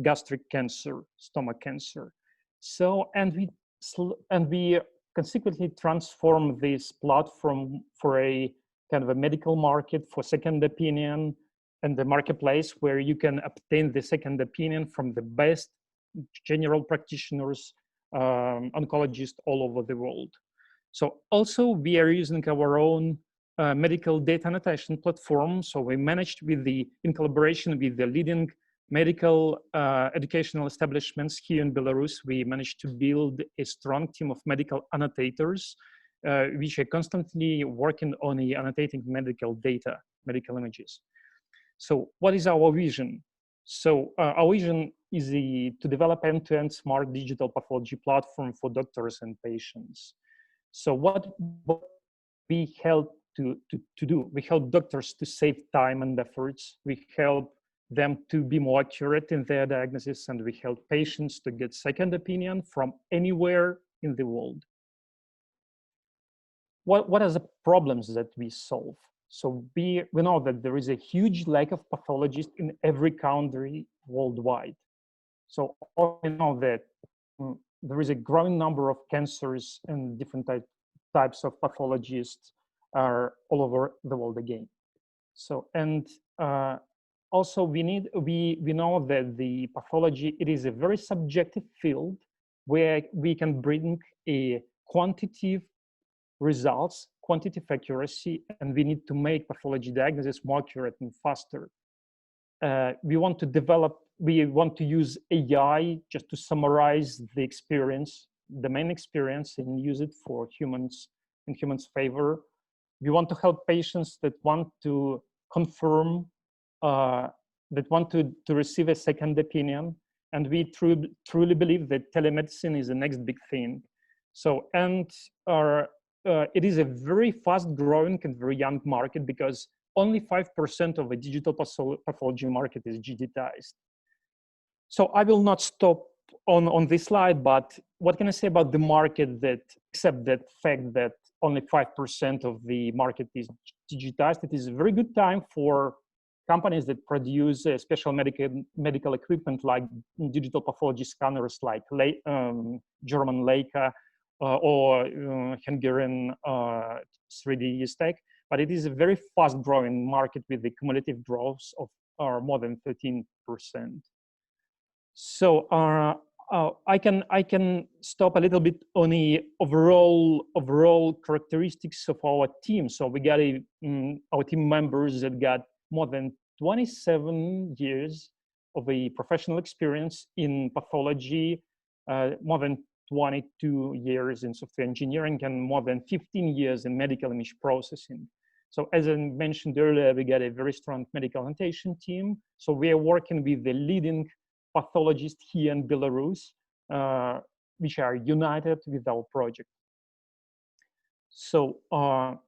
gastric cancer, stomach cancer. So, and we consequently transform this platform for a kind of a medical market for second opinion and the marketplace where you can obtain the second opinion from the best general practitioners, oncologists all over the world. So also we are using our own medical data annotation platform. So we managed in collaboration with the leading medical educational establishments here in Belarus, we managed to build a strong team of medical annotators, which are constantly working on annotating medical data, medical images. So what is our vision? So our vision is to develop end-to-end smart digital pathology platform for doctors and patients. So what we help to do, we help doctors to save time and efforts. We help them to be more accurate in their diagnosis, and we help patients to get second opinion from anywhere in the world. What are the problems that we solve? So we know that there is a huge lack of pathologists in every country worldwide. So we know that there is a growing number of cancers and different types of pathologists are all over the world again. So, and also we know that the pathology, it is a very subjective field where we can bring a quantitative results, quantitative accuracy, and we need to make pathology diagnosis more accurate and faster. We want to use AI just to summarize the experience, the main experience, and use it for humans in humans' favor. We want to help patients that want to confirm, that want to receive a second opinion, And we truly believe that telemedicine is the next big thing. So, and it is a very fast growing and very young market because only 5% of the digital pathology market is digitized. So I will not stop on this slide, but what can I say about the market that, except that fact that only 5% of the market is digitized? It is a very good time for companies that produce special medical equipment like digital pathology scanners like German Leica or Hungarian 3D Tech. But it is a very fast growing market with the cumulative growth of more than 13%. So I can stop a little bit on the overall characteristics of our team. So we got our team members that got more than 27 years of a professional experience in pathology, more than 22 years in software engineering, and more than 15 years in medical image processing. So as I mentioned earlier, we got a very strong medical annotation team. So we are working with the leading pathologists here in Belarus, which are united with our project. So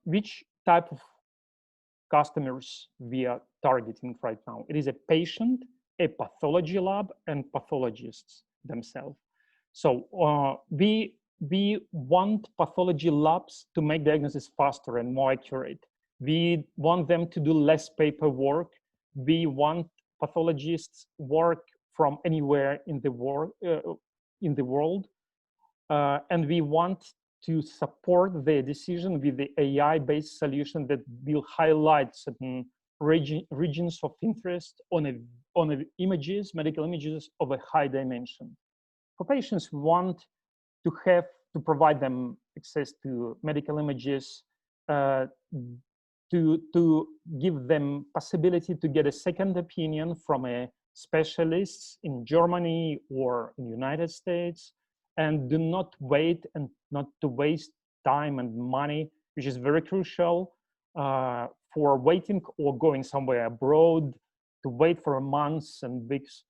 which type of customers we are targeting right now? It is a patient, a pathology lab, and pathologists themselves. So we want pathology labs to make diagnosis faster and more accurate. We want them to do less paperwork. We want pathologists work from anywhere in the world, and we want to support their decision with the AI-based solution that will highlight certain regions of interest on images, medical images of a high dimension. For patients, we want to provide them access to medical images, to give them possibility to get a second opinion from a specialist in Germany or in the United States, and do not wait and not to waste time and money, which is very crucial for waiting or going somewhere abroad, to wait for months and weeks.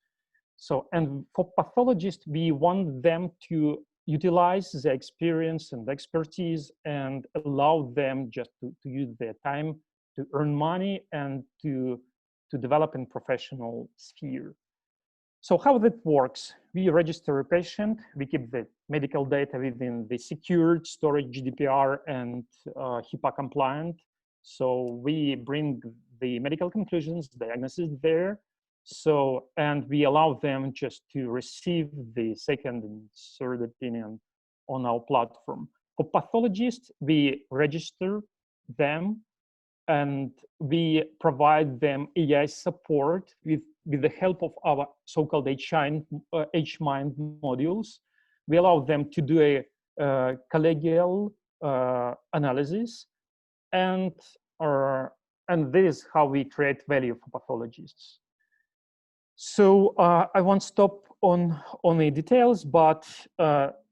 So, and for pathologists, we want them to utilize the experience and expertise and allow them just to use their time to earn money and to develop in professional sphere. So how that works? We register a patient, we keep the medical data within the secured storage, GDPR and HIPAA compliant. So we bring the medical conclusions, diagnosis there. So, and we allow them just to receive the second and third opinion on our platform. For pathologists, we register them and we provide them AI support with the help of our so-called HMind modules. We allow them to do a collegial analysis, and this is how we create value for pathologists. So I won't stop on the details, but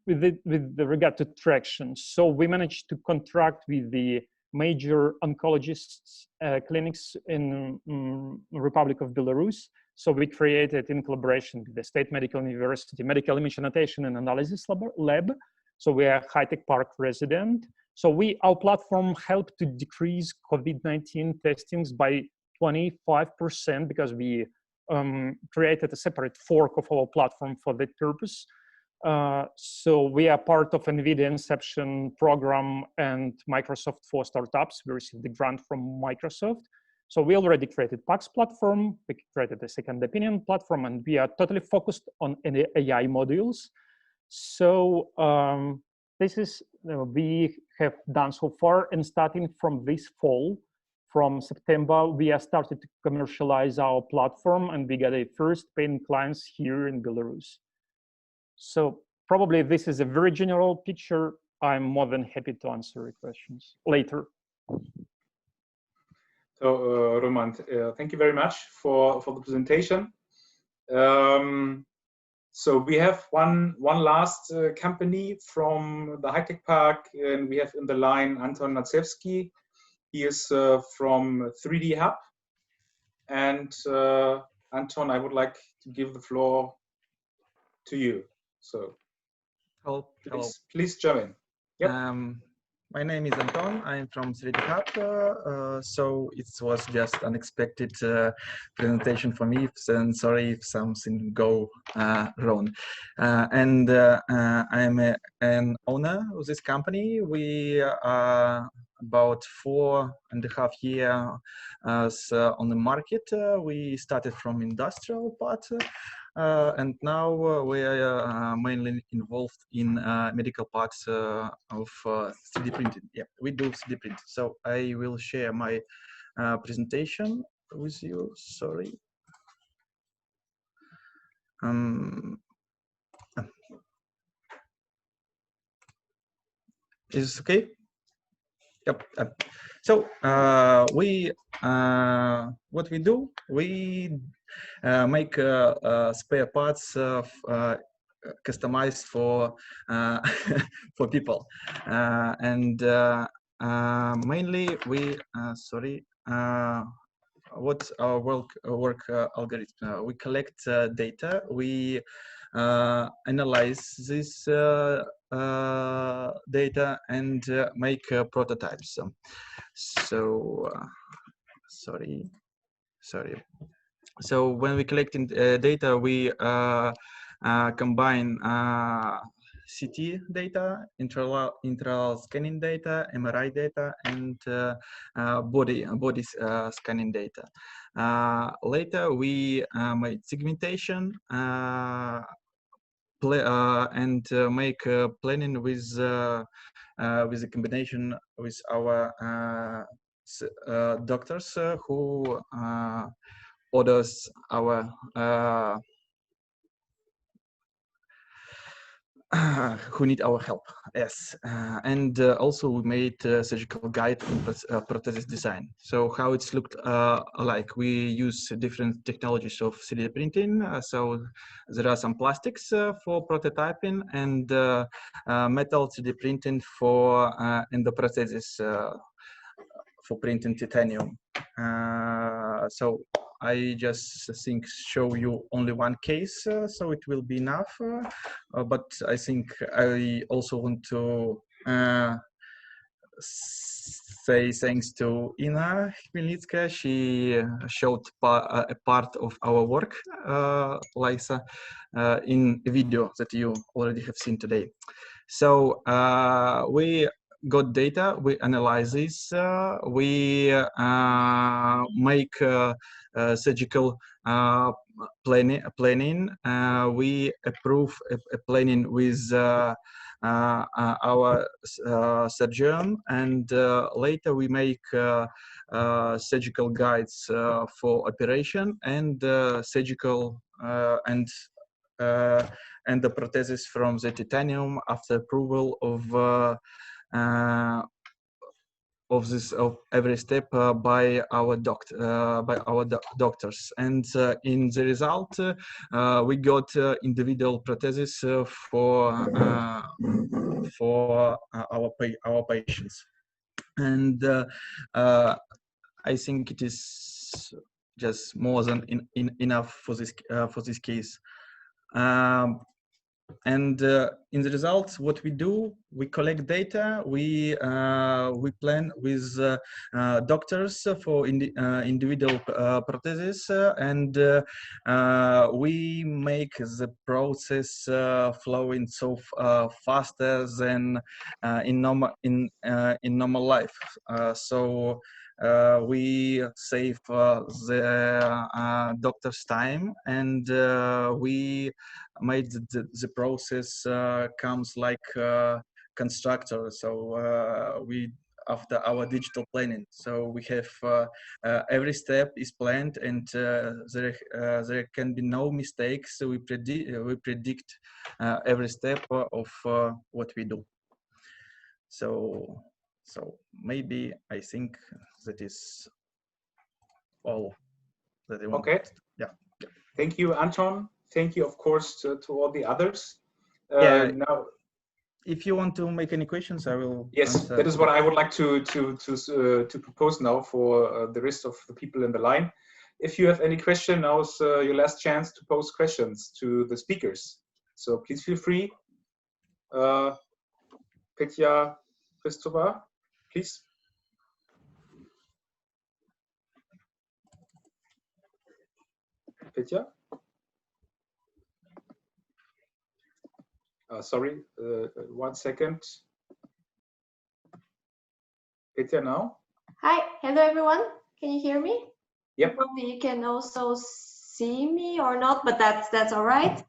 with regard to traction. So we managed to contract with the major oncologists clinics in Republic of Belarus. So we created in collaboration with the State Medical University Medical Image Annotation and Analysis Lab. So we are high-tech park resident. So our platform helped to decrease COVID-19 testings by 25% because we created a separate fork of our platform for that purpose. So we are part of NVIDIA Inception program and Microsoft for Startups. We received the grant from Microsoft. So we already created PAX platform, we created a second opinion platform, and we are totally focused on AI modules. So this is we have done so far, and starting from this fall, from September, we are started to commercialize our platform, and we got a first paying clients here in Belarus. So probably this is a very general picture. I'm more than happy to answer your questions later. So Roman, thank you very much for the presentation. So we have one last company from the high-tech park, and we have in the line Anton Natsevsky. He is from 3D Hub. And Anton, I would like to give the floor to you. So hello. Please jump in. Yep. My name is Anton. I'm from SrediHub. So it was just unexpected presentation for me, and sorry if something go wrong. I'm an owner of this company. We are about 4.5 years on the market. We started from industrial part. And now we are mainly involved in medical parts of 3D printing. Yeah, we do 3D printing. So I will share my presentation with you. Sorry. Is this okay? Yep. So what we do, we make spare parts customized for for people, and mainly we what's our work algorithm? We collect data, we analyze this data and make prototypes. So sorry. So when we collecting data, we combine CT data, intraoral scanning data, MRI data, and body scanning data. Later, we made segmentation and make planning with a combination with our doctors who orders our who need our help. Yes, and also we made a surgical guide on prosthesis design. So how it's looked like. We use different technologies of 3D printing. So there are some plastics for prototyping and metal 3D printing for endoprosthesis for printing titanium. So I just think show you only one case, so it will be enough. But I think I also want to say thanks to Ina Khmelnitskaya. She showed a part of our work, Liza, in a video that you already have seen today. So we got data, we analyze this, we make surgical planning, we approve a planning with our surgeon, and later we make surgical guides for operation and surgical and the prosthesis from the titanium after approval of every step by our doctors, and in the result we got individual prosthesis for our patients, and I think it is just more than enough for this case. And in the results, what we do, we collect data, we plan with doctors for individual prosthesis, and we make the process flowing so faster than in normal life. So we save the doctor's time, and we made the process comes like constructor. So we after our digital planning, so we have every step is planned, and there can be no mistakes. So we predict every step of what we do. So maybe I think that is all that I want. Okay. Yeah. Thank you, Anton. Thank you, of course, to all the others. Now, if you want to make any questions, I will. Yes, answer. that is what I would like to propose now for the rest of the people in the line. If you have any question, now is your last chance to pose questions to the speakers. So please feel free. Petya, Christopher, please. Petya? Sorry, 1 second. Petya now? Hi, hello everyone. Can you hear me? Yep. Probably you can also see me or not, but that's all right.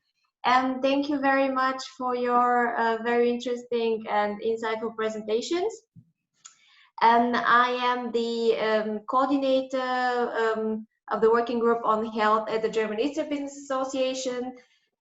And thank you very much for your very interesting and insightful presentations. And I am the coordinator of the working group on health at the German Institute Business Association.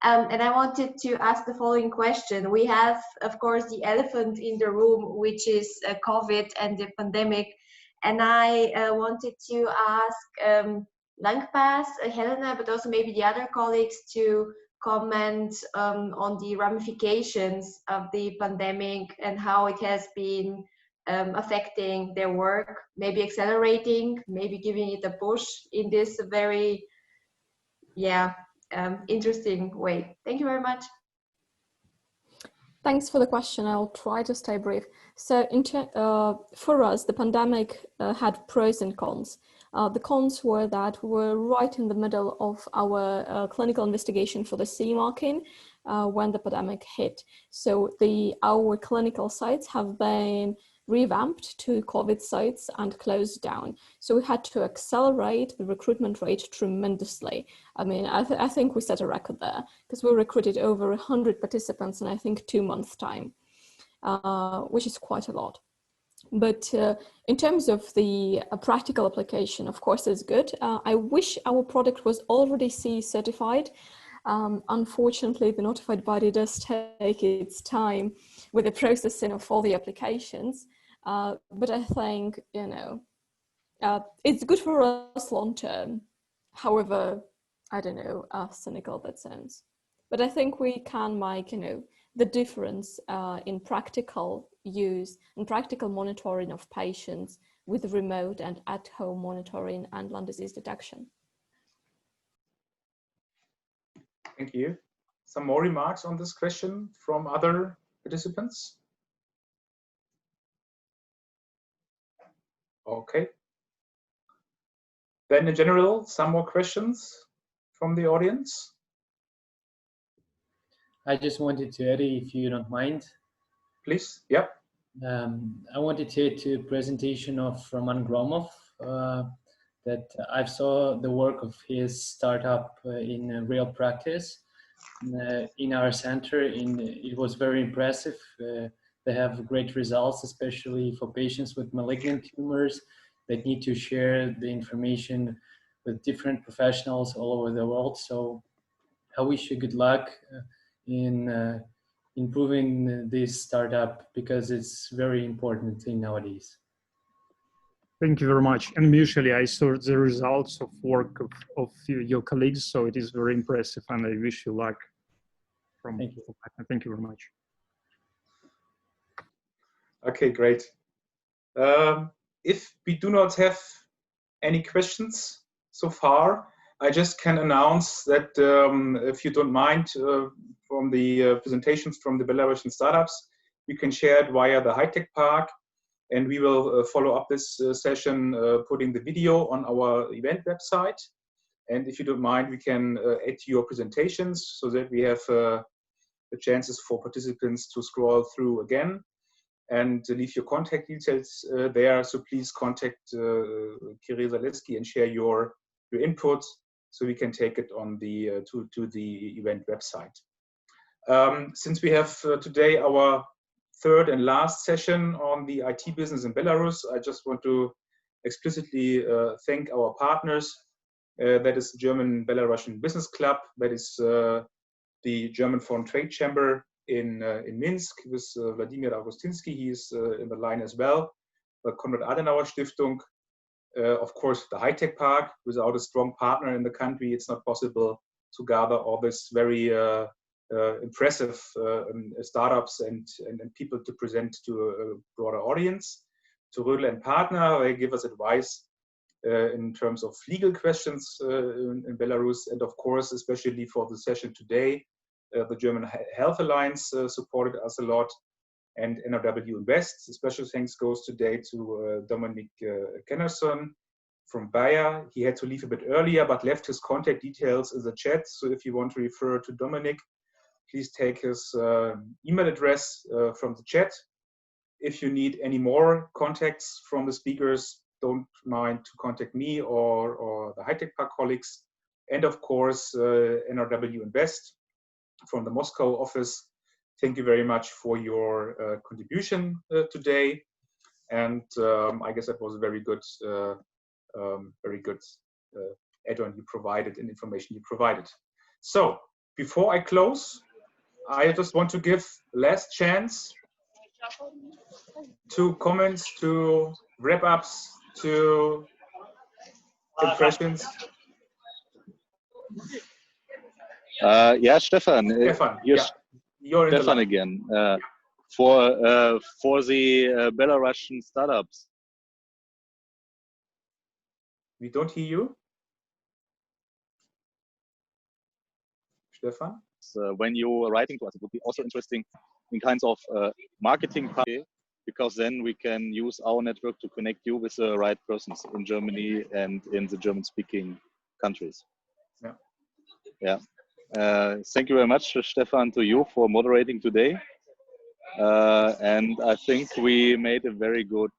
And I wanted to ask the following question. We have, of course, the elephant in the room, which is COVID and the pandemic. And I wanted to ask Langpass, Helena, but also maybe the other colleagues to comment on the ramifications of the pandemic and how it has been affecting their work, maybe accelerating, maybe giving it a push in this very, interesting way. Thank you very much. Thanks for the question. I'll try to stay brief. So for us, the pandemic had pros and cons. The cons were that we're right in the middle of our clinical investigation for the CE marking when the pandemic hit. So our clinical sites have been revamped to COVID sites and closed down. So we had to accelerate the recruitment rate tremendously. I mean, I think we set a record there because we recruited over 100 participants in, I think, 2 months' time, which is quite a lot. But in terms of the practical application, of course, it's good. I wish our product was already CE certified. Unfortunately, the notified body does take its time with the processing of all the applications. But I think, it's good for us long term. However, I don't know how cynical that sounds. But I think we can make, the difference in practical use and practical monitoring of patients with remote and at-home monitoring and lung disease detection. Thank you. Some more remarks on this question from other participants? Okay. Then in general, some more questions from the audience? I just wanted to add, if you don't mind. Please, yep. I wanted to add to a presentation of Roman Gromov that I saw the work of his startup in real practice in our center. It was very impressive. They have great results, especially for patients with malignant tumors that need to share the information with different professionals all over the world. So I wish you good luck in improving this startup because it's very important thing nowadays. Thank you very much. And mutually, I saw the results of work of your colleagues, so it is very impressive, and I wish you luck. Thank you. Thank you very much. Okay, great. If we do not have any questions so far, I just can announce that if you don't mind, from the presentations from the Belarusian startups, you can share it via the High Tech Park, and we will follow up this session putting the video on our event website. And if you don't mind, we can add to your presentations so that we have the chances for participants to scroll through again and leave your contact details there. So please contact Kirill Zaleski and share your input so we can take it on the to the event website. Since we have today our third and last session on the IT business in Belarus, I just want to explicitly thank our partners. That is the German Belarusian Business Club, that is the German Foreign Trade Chamber in Minsk with Vladimir Augustinsky, he is in the line as well, the Konrad Adenauer Stiftung, of course the High Tech Park. Without a strong partner in the country, it's not possible to gather all this very impressive startups and people to present to a broader audience. To Rödl and Partner, they give us advice in terms of legal questions in Belarus, and of course, especially for the session today, the German Health Alliance supported us a lot, and NRW Invest. Special thanks goes today to Dominic Kennerson from Bayer. He had to leave a bit earlier, but left his contact details in the chat. So if you want to refer to Dominic, please take his email address from the chat. If you need any more contacts from the speakers, don't mind to contact me or the High Tech Park colleagues. And of course, NRW Invest from the Moscow office. Thank you very much for your contribution today. And I guess that was a very good add-on you provided and information you provided. So before I close, I just want to give last chance to comments, to wrap-ups, to impressions. Yeah, Stefan. Stefan, you're in Stefan again. For the Belarusian startups. We don't hear you. Stefan? When you are writing to us, it would be also interesting in kinds of marketing part, because then we can use our network to connect you with the right persons in Germany and in the German-speaking countries. Yeah. Yeah. Thank you very much, Stefan, to you for moderating today. And I think we made a very good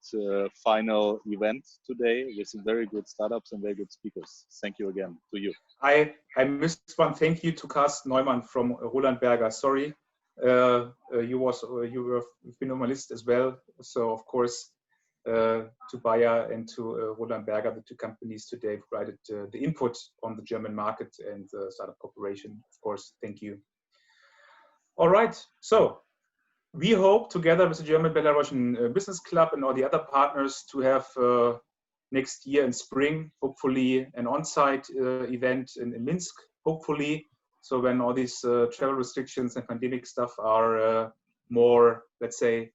final event today with some very good startups and very good speakers. Thank you again to you. I missed one thank you to Carsten Neumann from Roland Berger. Sorry, you were been on my list as well. So of course, to Bayer and to Roland Berger, the two companies today provided the input on the German market and the startup cooperation. Of course, thank you. All right, so we hope together with the German Belarusian Business Club and all the other partners to have next year in spring, hopefully an on-site event in Minsk, hopefully. So when all these travel restrictions and pandemic stuff are more, let's say,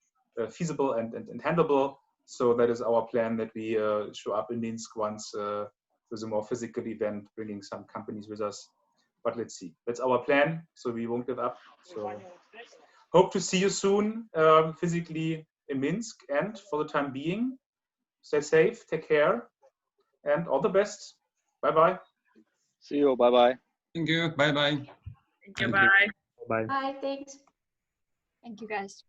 feasible and handleable. So that is our plan, that we show up in Minsk once with a more physical event, bringing some companies with us. But let's see, that's our plan. So we won't give up. So hope to see you soon physically in Minsk, and for the time being, stay safe, take care, and all the best. Bye-bye. See you, bye-bye. Thank you, bye-bye. Thank you, bye. Bye, thanks. Thank you, guys.